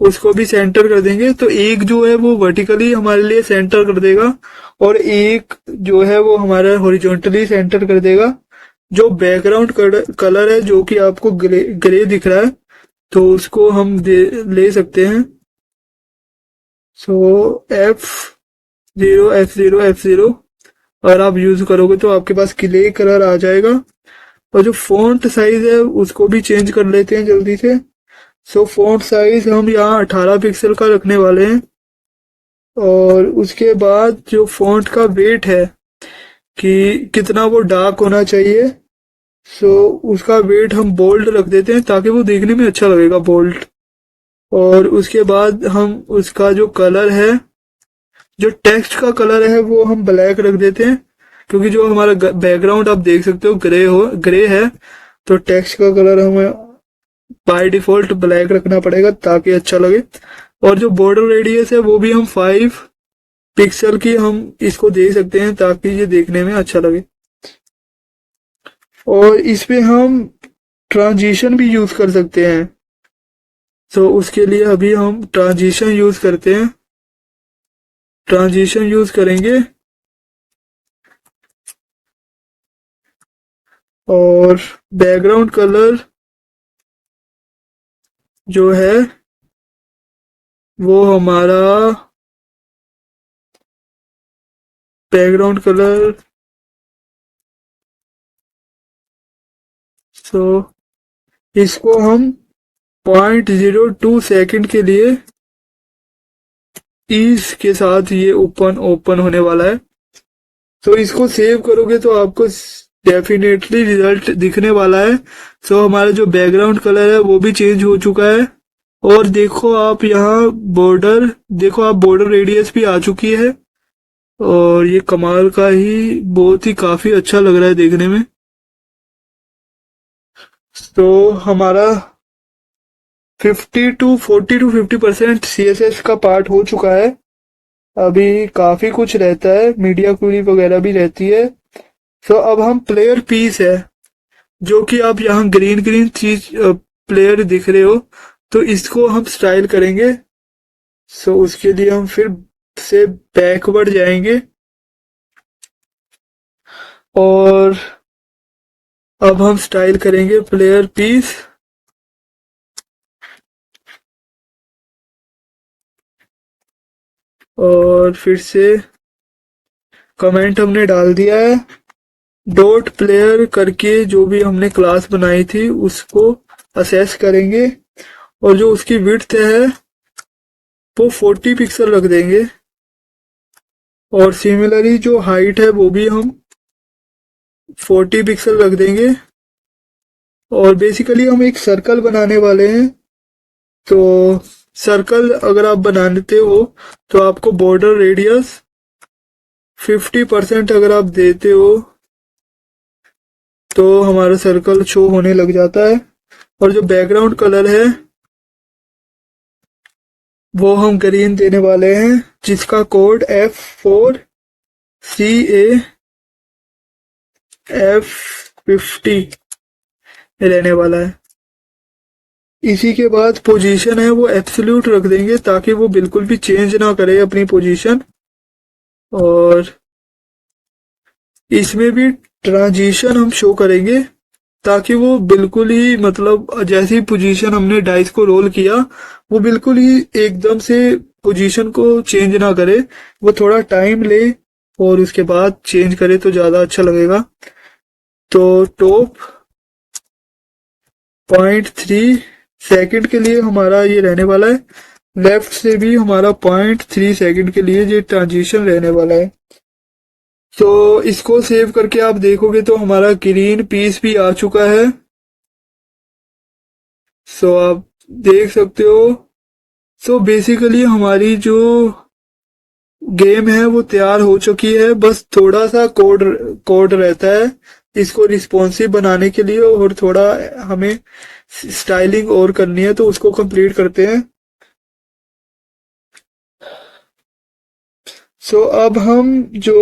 उसको भी सेंटर कर देंगे, तो एक जो है वो वर्टिकली हमारे लिए सेंटर कर देगा और एक जो है वो हमारा हॉरिजॉन्टली सेंटर कर देगा। जो बैकग्राउंड कलर है जो कि आपको ग्रे दिख रहा है, तो उसको हम ले सकते हैं। F0 अगर आप यूज करोगे तो आपके पास ग्रे कलर आ जाएगा। और जो फॉन्ट साइज है उसको भी चेंज कर लेते हैं जल्दी से। फॉन्ट साइज हम यहाँ 18 पिक्सल का रखने वाले हैं। और उसके बाद जो फॉन्ट का वेट है कि कितना वो डार्क होना चाहिए, उसका वेट हम बोल्ड रख देते हैं ताकि वो देखने में अच्छा लगेगा, बोल्ड। और उसके बाद हम उसका जो कलर है, जो टेक्स्ट का कलर है वो हम ब्लैक रख देते हैं, क्योंकि जो हमारा बैकग्राउंड आप देख सकते हो ग्रे है, तो टेक्स्ट का कलर हमें बाय डिफॉल्ट ब्लैक रखना पड़ेगा ताकि अच्छा लगे। और जो बॉर्डर रेडियस है वो भी हम 5 पिक्सल की हम इसको दे सकते हैं ताकि ये देखने में अच्छा लगे। और इस पे हम ट्रांजिशन भी यूज कर सकते हैं। उसके लिए अभी हम ट्रांजिशन यूज करते हैं। ट्रांजिशन यूज करेंगे और बैकग्राउंड कलर जो है वो हमारा बैकग्राउंड कलर, इसको हम 0.02 सेकंड के लिए ईज के साथ ये ओपन होने वाला है। इसको सेव करोगे तो आपको डेफिनेटली रिजल्ट दिखने वाला है। हमारा जो बैकग्राउंड कलर है वो भी चेंज हो चुका है। और देखो आप यहाँ बॉर्डर, देखो आप बॉर्डर रेडियस भी आ चुकी है। और ये कमाल का ही, बहुत ही काफी अच्छा लग रहा है देखने में। हमारा 40 to 50% CSS का पार्ट हो चुका है। अभी काफी कुछ रहता है, मीडिया क्वेरी वगैरह भी रहती है। अब हम प्लेयर पीस है, जो कि आप यहाँ ग्रीन ग्रीन चीज प्लेयर दिख रहे हो, तो इसको हम स्टाइल करेंगे। उसके लिए हम फिर से बैकवर्ड जाएंगे और अब हम स्टाइल करेंगे प्लेयर पीस। और फिर से कमेंट हमने डाल दिया है। डॉट प्लेयर करके जो भी हमने क्लास बनाई थी उसको असेस करेंगे और जो उसकी विड्थ है वो 40 पिक्सल रख देंगे। और सिमिलरली जो हाइट है वो भी हम 40 पिक्सल रख देंगे। और बेसिकली हम एक सर्कल बनाने वाले हैं, तो सर्कल अगर आप बनाते हो तो आपको बॉर्डर रेडियस 50% अगर आप देते हो तो हमारा सर्कल शो होने लग जाता है। और जो बैकग्राउंड कलर है वो हम ग्रीन देने वाले हैं, जिसका कोड F4CAF50 रहने वाला है। इसी के बाद पोजीशन है वो एब्सोल्यूट रख देंगे ताकि वो बिल्कुल भी चेंज ना करे अपनी पोजीशन। और इसमें भी ट्रांजिशन हम शो करेंगे ताकि वो बिल्कुल ही मतलब जैसी पोजीशन हमने डाइस को रोल किया वो बिल्कुल ही एकदम से पोजीशन को चेंज ना करे, वो थोड़ा टाइम ले और उसके बाद चेंज करे तो ज्यादा अच्छा लगेगा। तो टॉप 0.3 सेकंड के लिए हमारा ये रहने वाला है, लेफ्ट से भी हमारा 0.3 सेकंड के लिए ये ट्रांजिशन रहने वाला है। तो इसको सेव करके आप देखोगे तो हमारा ग्रीन पीस भी आ चुका है। सो आप देख सकते हो। सो बेसिकली हमारी जो गेम है वो तैयार हो चुकी है, बस थोड़ा सा कोड कोड रहता है इसको रिस्पॉन्सिव बनाने के लिए और थोड़ा हमें स्टाइलिंग और करनी है तो उसको कंप्लीट करते हैं। सो अब हम जो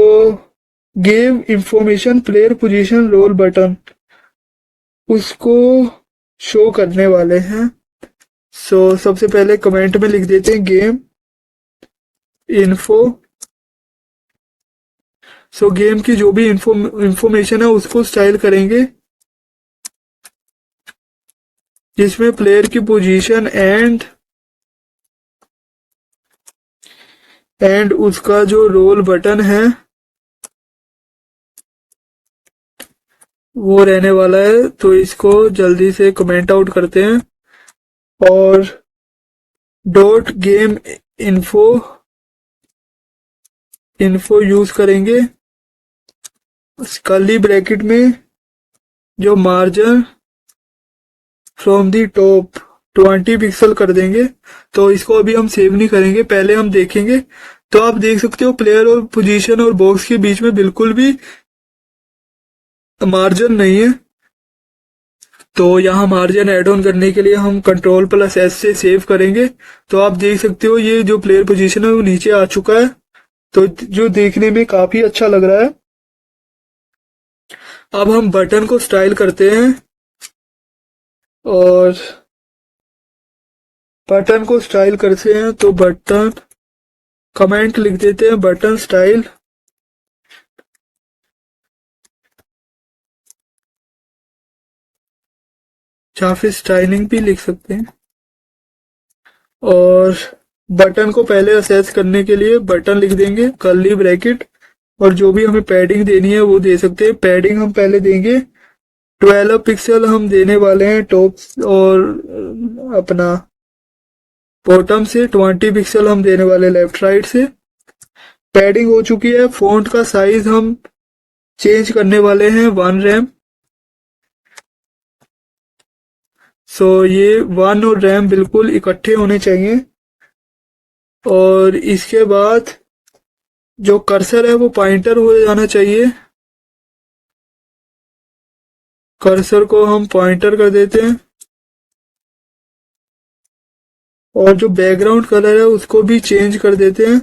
game information player position roll button उसको शो करने वाले हैं। सो सबसे पहले कमेंट में लिख देते हैं गेम इन्फो। सो गेम की जो भी इंफॉर्मेशन है उसको स्टाइल करेंगे जिसमें प्लेयर की पोजीशन एंड उसका जो रोल बटन है वो रहने वाला है। तो इसको जल्दी से कमेंट आउट करते हैं और dot game info info use करेंगे। कर्ली ब्रैकेट में जो margin from the top 20 pixel कर देंगे। तो इसको अभी हम सेव नहीं करेंगे, पहले हम देखेंगे। तो आप देख सकते हो प्लेयर और पोजीशन और बॉक्स के बीच में बिल्कुल भी मार्जिन नहीं है। तो यहाँ मार्जिन ऐड ऑन करने के लिए हम Ctrl+S से सेव करेंगे। तो आप देख सकते हो ये जो प्लेयर पोजीशन है वो नीचे आ चुका है, तो जो देखने में काफी अच्छा लग रहा है। अब हम बटन को स्टाइल करते हैं और बटन को स्टाइल करते हैं तो बटन कमेंट लिख देते हैं बटन स्टाइल। या फिर स्टाइलिंग भी लिख सकते हैं। और बटन को पहले असेस करने के लिए बटन लिख देंगे कर्ली ब्रैकेट और जो भी हमें पैडिंग देनी है वो दे सकते हैं। पैडिंग हम पहले देंगे 12 पिक्सल हम देने वाले हैं टॉप और अपना बॉटम से 20 पिक्सल हम देने वाले लेफ्ट राइट से। पैडिंग हो चुकी है। फॉन्ट का साइज हम चेंज करने वाले हैं 1 रैम। सो ये 1 और रैम बिल्कुल इकट्ठे होने चाहिए। और इसके बाद जो कर्सर है वो पॉइंटर हो जाना चाहिए। कर्सर को हम पॉइंटर कर देते हैं और जो बैकग्राउंड कलर है उसको भी चेंज कर देते हैं।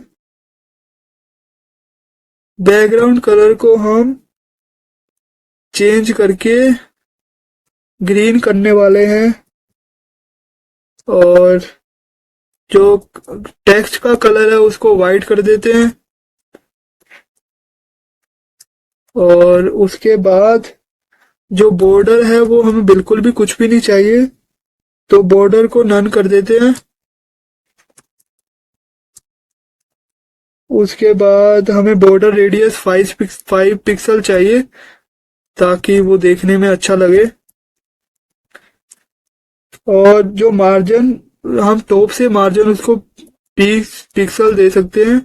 बैकग्राउंड कलर को हम चेंज करके ग्रीन करने वाले हैं और जो टेक्स्ट का कलर है उसको वाइट कर देते हैं। और उसके बाद जो बॉर्डर है वो हमें बिल्कुल भी कुछ भी नहीं चाहिए, तो बॉर्डर को नन कर देते हैं। उसके बाद हमें बॉर्डर रेडियस 5 पिक्सल चाहिए ताकि वो देखने में अच्छा लगे। और जो मार्जिन हम टॉप से मार्जिन उसको 20 पिक्सल दे सकते हैं।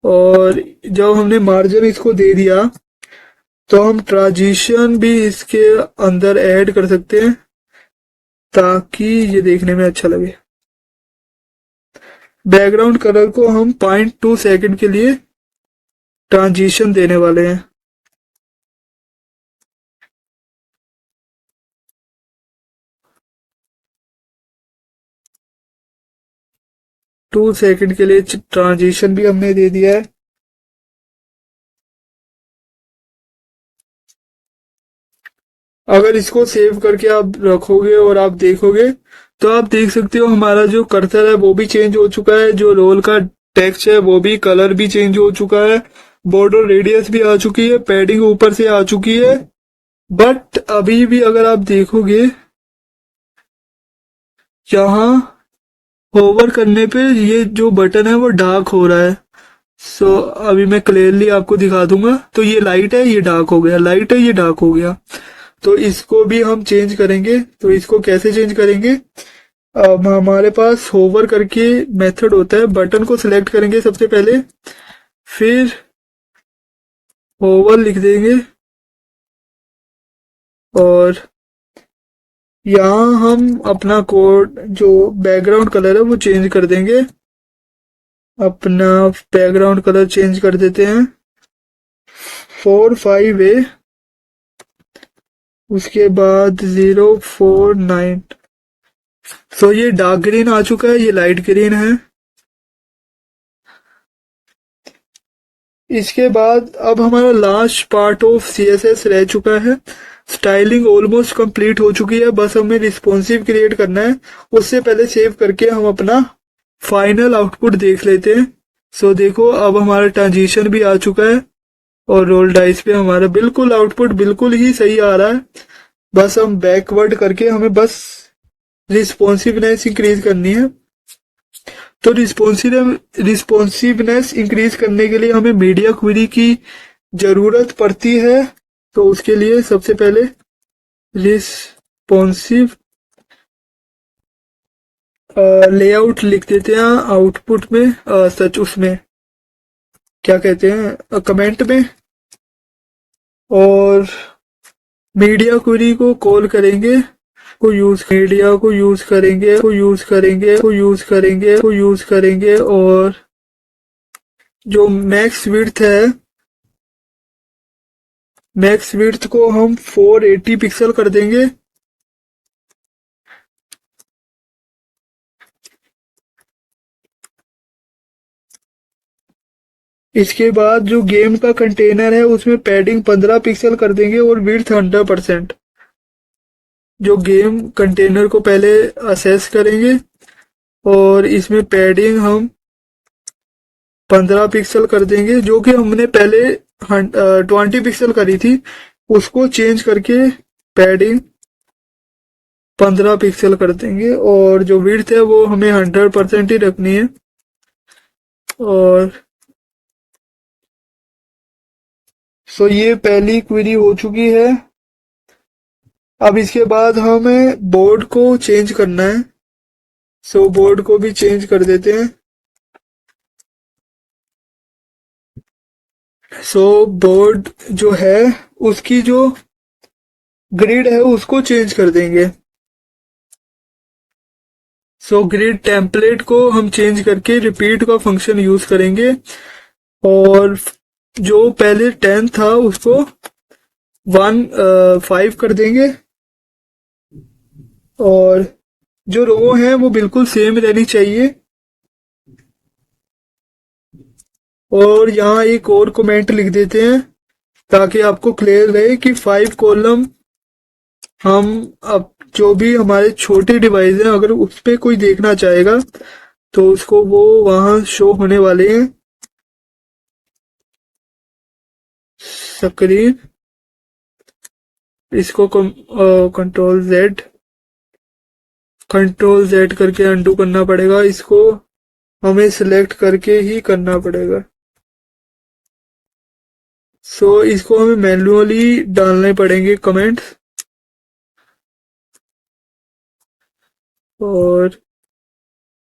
और जब हमने मार्जिन इसको दे दिया तो हम ट्रांजिशन भी इसके अंदर ऐड कर सकते हैं ताकि ये देखने में अच्छा लगे। बैकग्राउंड कलर को हम 0.2 सेकंड के लिए ट्रांजिशन देने वाले हैं। टू सेकंड के लिए ट्रांजिशन भी हमने दे दिया है। अगर इसको सेव करके आप रखोगे और आप देखोगे तो आप देख सकते हो हमारा जो कर्सर है वो भी चेंज हो चुका है, जो रोल का टेक्स्ट है वो भी कलर भी चेंज हो चुका है, बॉर्डर रेडियस भी आ चुकी है, पैडिंग ऊपर से आ चुकी है। बट अभी भी अगर आप देखोगे यहाँ होवर करने पे ये जो बटन है वो डार्क हो रहा है। सो अभी मैं क्लियरली आपको दिखा दूंगा। तो ये लाइट है, ये डार्क हो गया, लाइट है, ये डार्क हो गया। तो इसको भी हम चेंज करेंगे। तो इसको कैसे चेंज करेंगे? अब हमारे पास होवर करके मेथड होता है, बटन को सिलेक्ट करेंगे सबसे पहले, फिर होवर लिख देंगे और यहाँ हम अपना कोड जो बैकग्राउंड कलर है वो चेंज कर देंगे। अपना बैकग्राउंड कलर चेंज कर देते हैं 45A, उसके बाद 049। सो ये डार्क ग्रीन आ चुका है, ये लाइट ग्रीन है। इसके बाद अब हमारा लास्ट पार्ट ऑफ CSS रह चुका है। स्टाइलिंग ऑलमोस्ट कंप्लीट हो चुकी है, बस हमें रिस्पॉन्सिव क्रिएट करना है। उससे पहले सेव करके हम अपना फाइनल आउटपुट देख लेते हैं। सो देखो अब हमारा ट्रांजिशन भी आ चुका है और रोल डाइस पे हमारा बिल्कुल आउटपुट बिल्कुल ही सही आ रहा है। बस हम बैकवर्ड करके हमें बस रिस्पॉन्सिवनेस इंक्रीज करनी है। तो रिस्पॉन्सिवनेस इंक्रीज करने के लिए हमें मीडिया क्वेरी की जरूरत पड़ती है। तो उसके लिए सबसे पहले रिस्पॉन्सिव लेआउट लिख देते हैं आउटपुट में, सच उसमें क्या कहते हैं कमेंट में, और मीडिया क्वेरी को कॉल करेंगे, को यूज मीडिया को यूज करेंगे, और जो मैक्स विड्थ है, मैक्स विड्थ को हम 480 पिक्सल कर देंगे। इसके बाद जो गेम का कंटेनर है उसमें पैडिंग 15 पिक्सल कर देंगे और विड्थ 100%। जो गेम कंटेनर को पहले असेस करेंगे और इसमें पैडिंग हम 15 पिक्सल कर देंगे, जो कि हमने पहले 20 पिक्सल करी थी, उसको चेंज करके पैडिंग 15 पिक्सल कर देंगे। और जो विड्थ है वो हमें 100% ही रखनी है। और सो ये पहली क्वेरी हो चुकी है। अब इसके बाद हमें बोर्ड को चेंज करना है। सो बोर्ड को भी चेंज कर देते हैं। सो बोर्ड जो है उसकी जो ग्रिड है उसको चेंज कर देंगे। सो ग्रिड टेम्पलेट को हम चेंज करके रिपीट का फंक्शन यूज करेंगे और जो पहले 10 था उसको 5 कर देंगे और जो रो है वो बिल्कुल सेम रहनी चाहिए। और यहाँ एक और कमेंट लिख देते हैं ताकि आपको क्लियर रहे कि 5 कॉलम हम अब जो भी हमारे छोटे डिवाइस हैं अगर उस पर कोई देखना चाहेगा तो उसको वो वहां शो होने वाले हैं स्क्रीन। इसको कंट्रोल Z करके अंडू करना पड़ेगा, इसको हमें सिलेक्ट करके ही करना पड़ेगा। सो इसको हमें मैन्युअली डालने पड़ेंगे कमेंट्स। और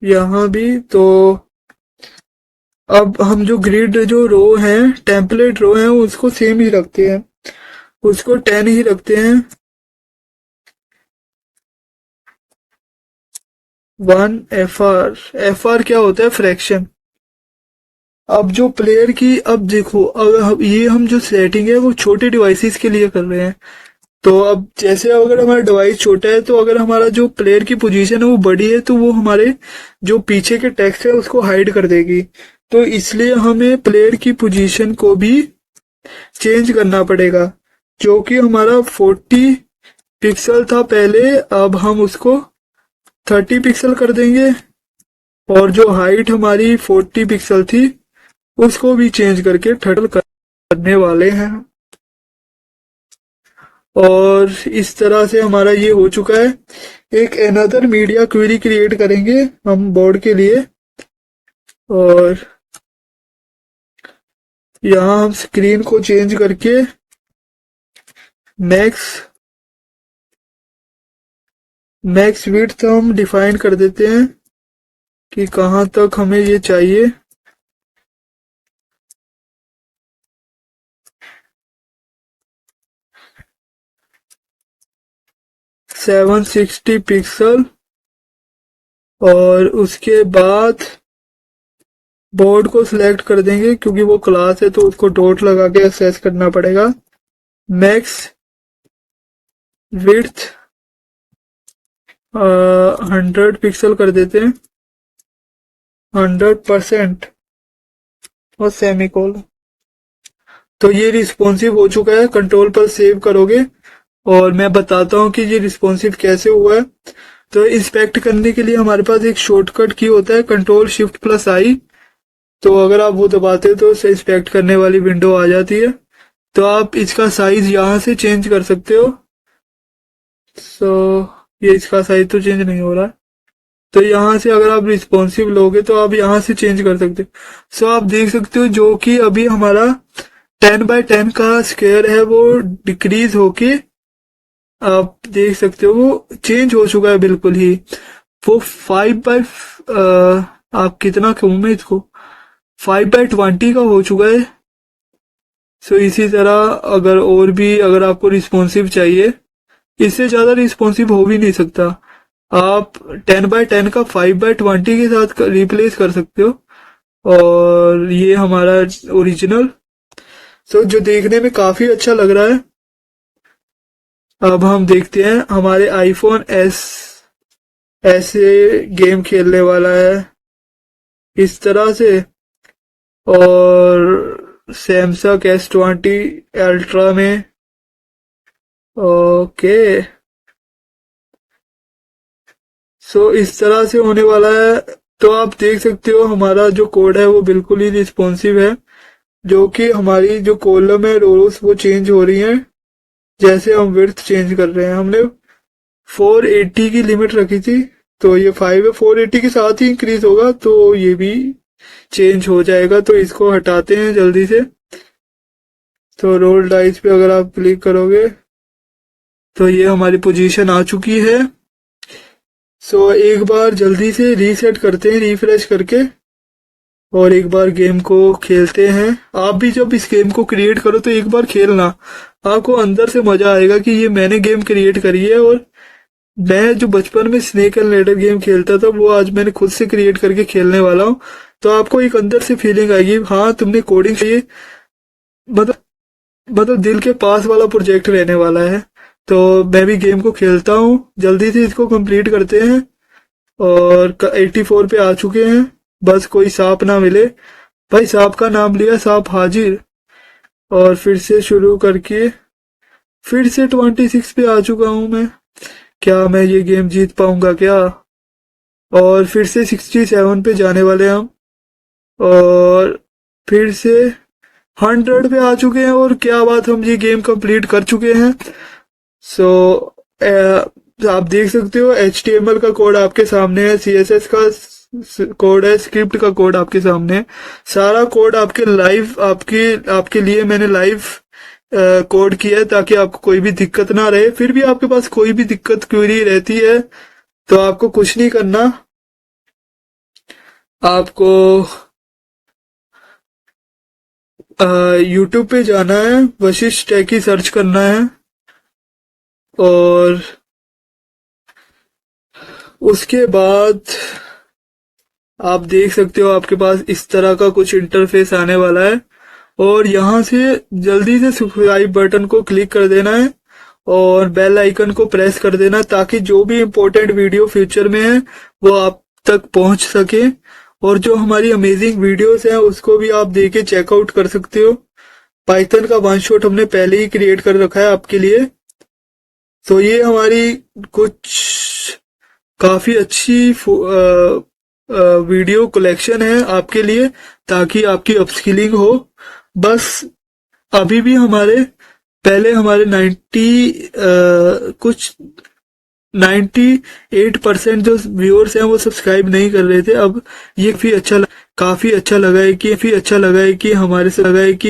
यहाँ भी तो अब हम जो ग्रिड जो रो है टेम्पलेट रो है उसको सेम ही रखते हैं, उसको 10 ही रखते हैं। 1 FR क्या होता है? फ्रैक्शन। अब जो प्लेयर की, अब देखो अगर ये हम जो सेटिंग है वो छोटे डिवाइसेस के लिए कर रहे हैं। तो अब जैसे अगर हमारा डिवाइस छोटा है तो अगर हमारा जो प्लेयर की पोजीशन है वो बड़ी है तो वो हमारे जो पीछे के टेक्स्ट है उसको हाइड कर देगी। तो इसलिए हमें प्लेयर की पोजीशन को भी चेंज करना पड़ेगा, जो कि हमारा 40 पिक्सल था पहले, अब हम उसको 30 पिक्सल कर देंगे। और जो हाइट हमारी 40 पिक्सल थी उसको भी चेंज करके 30 करने वाले हैं। और इस तरह से हमारा ये हो चुका है। एक अनदर मीडिया क्वेरी क्रिएट करेंगे हम बोर्ड के लिए, और यहाँ हम स्क्रीन को चेंज करके मैक्स विड्थ हम डिफाइन कर देते हैं कि कहाँ तक हमें ये चाहिए। Seven 60 pixel. और उसके बाद बोर्ड को सिलेक्ट कर देंगे, क्योंकि वो क्लास है तो उसको डॉट लगा के एक्सेस करना पड़ेगा। मैक्स विड्थ 100 पिक्सल कर देते हैं, 100% और सेमीकोलन। तो ये रिस्पॉन्सिव हो चुका है। कंट्रोल पर सेव करोगे और मैं बताता हूँ कि ये रिस्पॉन्सिव कैसे हुआ है। तो इंस्पेक्ट करने के लिए हमारे पास एक शॉर्टकट की होता है, कंट्रोल शिफ्ट प्लस आई। तो अगर आप वो दबाते हो तो इंस्पेक्ट करने वाली विंडो आ जाती है। तो आप इसका साइज यहाँ से चेंज कर सकते हो। सो ये इसका साइज तो चेंज नहीं हो रहा। तो यहाँ से अगर आप रिस्पॉन्सिव लोगे तो आप यहाँ से चेंज कर सकते हो। सो आप देख सकते हो जो कि अभी हमारा 10x10 का स्क्वायर है वो डिक्रीज होके आप देख सकते हो वो चेंज हो चुका है बिल्कुल ही। वो 5 बाय आप कितना कहूँ मैं इसको 5/20 का हो चुका है। सो इसी तरह अगर और भी अगर आपको रिस्पॉन्सिव चाहिए, इससे ज्यादा रिस्पॉन्सिव हो भी नहीं सकता। आप 10x10 का 5/20 के साथ रिप्लेस कर सकते हो। और ये हमारा ओरिजिनल जो देखने में काफी अच्छा लग रहा है। अब हम देखते हैं हमारे आईफोन एस ऐसे गेम खेलने वाला है इस तरह से, और सैमसंग S20 अल्ट्रा में। ओके, इस तरह से होने वाला है। तो आप देख सकते हो हमारा जो कोड है वो बिल्कुल ही रिस्पॉन्सिव है, जो कि हमारी जो कॉलम है रोज वो चेंज हो रही है जैसे हम विड्थ चेंज कर रहे हैं। हमने 480 की लिमिट रखी थी, तो ये 5 है, 480 के साथ ही इंक्रीज होगा, तो ये भी चेंज हो जाएगा। तो इसको हटाते हैं जल्दी से। तो रोल डाइस पे अगर आप क्लिक करोगे तो ये हमारी पोजीशन आ चुकी है। एक बार जल्दी से रीसेट करते हैं रिफ्रेश करके, और एक बार गेम को खेलते हैं। आप भी जब इस गेम को क्रिएट करो तो एक बार खेलना, आपको अंदर से मजा आएगा कि ये मैंने गेम क्रिएट करी है। और मैं जो बचपन में स्नेक एंड लैडर गेम खेलता था वो आज मैंने खुद से क्रिएट करके खेलने वाला हूँ। तो आपको एक अंदर से फीलिंग आएगी, हाँ तुमने कोडिंग की, मतलब दिल के पास वाला प्रोजेक्ट रहने वाला है। तो मैं भी गेम को खेलता हूँ, जल्दी से इसको कंप्लीट करते हैं। और 84 पे आ चुके हैं, बस कोई सांप ना मिले। भाई सांप का नाम लिया, सांप हाजिर। और फिर से शुरू करके फिर से 26 पे आ चुका हूँ मैं। क्या मैं ये गेम जीत पाऊंगा क्या? और फिर से 67 पे जाने वाले हम, और फिर से 100 पे आ चुके हैं। और क्या बात, हम ये गेम कंप्लीट कर चुके हैं। सो आप देख सकते हो HTML का कोड आपके सामने है, CSS का कोड है, स्क्रिप्ट का कोड आपके सामने है। सारा कोड आपके लाइव आपके लिए मैंने लाइव कोड किया है, ताकि आपको कोई भी दिक्कत ना रहे। फिर भी आपके पास कोई भी दिक्कत क्वेरी रहती है तो आपको कुछ नहीं करना, आपको यूट्यूब पे जाना है, वशिष्ठ टेकी सर्च करना है, और उसके बाद आप देख सकते हो आपके पास इस तरह का कुछ इंटरफेस आने वाला है। और यहाँ से जल्दी से सब्सक्राइब बटन को क्लिक कर देना है और बेल आइकन को प्रेस कर देना, ताकि जो भी इम्पोर्टेंट वीडियो फ्यूचर में है वो आप तक पहुंच सके। और जो हमारी अमेजिंग वीडियोस हैं उसको भी आप देके चेकआउट कर सकते हो। पाइथन का वन शॉट हमने पहले ही क्रिएट कर रखा है आपके लिए। तो ये हमारी कुछ काफी अच्छी वीडियो कलेक्शन है आपके लिए, ताकि आपकी अपस्किलिंग हो। बस अभी भी पहले हमारे 98% जो व्यूअर्स हैं वो सब्सक्राइब नहीं कर रहे थे। अब ये काफी अच्छा लगा है कि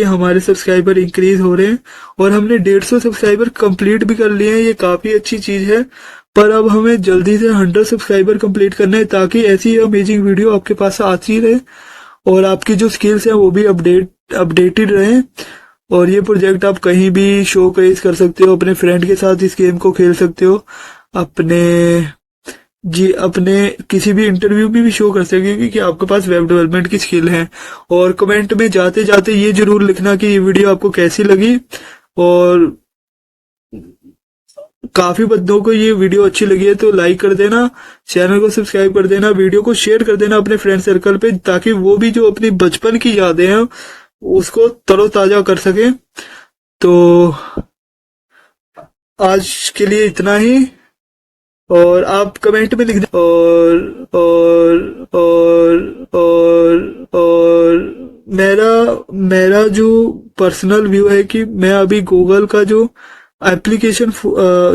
हमारे सब्सक्राइबर इंक्रीज हो रहे हैं, और हमने 150 सब्सक्राइबर कंप्लीट भी कर लिए हैं। ये काफी अच्छी चीज है। पर अब हमें जल्दी से 100 सब्सक्राइबर कंप्लीट करना है, ताकि ऐसी अमेजिंग वीडियो आपके पास आती रहे और आपकी जो स्किल्स हैं वो भी अपडेटेड रहें। और ये प्रोजेक्ट आप कहीं भी शो केस कर सकते हो, अपने फ्रेंड के साथ इस गेम को खेल सकते हो, अपने अपने किसी भी इंटरव्यू में भी शो कर सकेंगे कि आपके पास वेब डेवलपमेंट की स्किल है। और कमेंट में जाते जाते ये जरूर लिखना कि ये वीडियो आपको कैसी लगी, और काफी बंदों को ये वीडियो अच्छी लगी है तो लाइक कर देना, चैनल को सब्सक्राइब कर देना, वीडियो को शेयर कर देना अपने फ्रेंड सर्कल पे, ताकि वो भी जो अपनी बचपन की यादें हैं उसको तरोताजा कर सके। तो आज के लिए इतना ही, और आप कमेंट में लिख दें। और मेरा जो पर्सनल व्यू है कि मैं अभी गूगल का जो एप्लीकेशन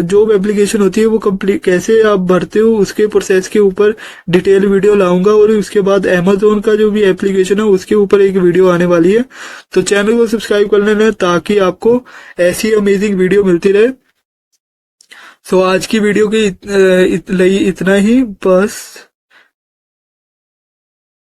जॉब एप्लीकेशन होती है वो कंप्लीट कैसे आप भरते हो उसके प्रोसेस के ऊपर डिटेल वीडियो लाऊंगा, और उसके बाद अमेजोन का जो भी एप्लीकेशन है उसके ऊपर एक वीडियो आने वाली है। तो चैनल को सब्सक्राइब कर लेना ताकि आपको ऐसी अमेजिंग वीडियो मिलती रहे। सो आज की वीडियो की इतना ही बस।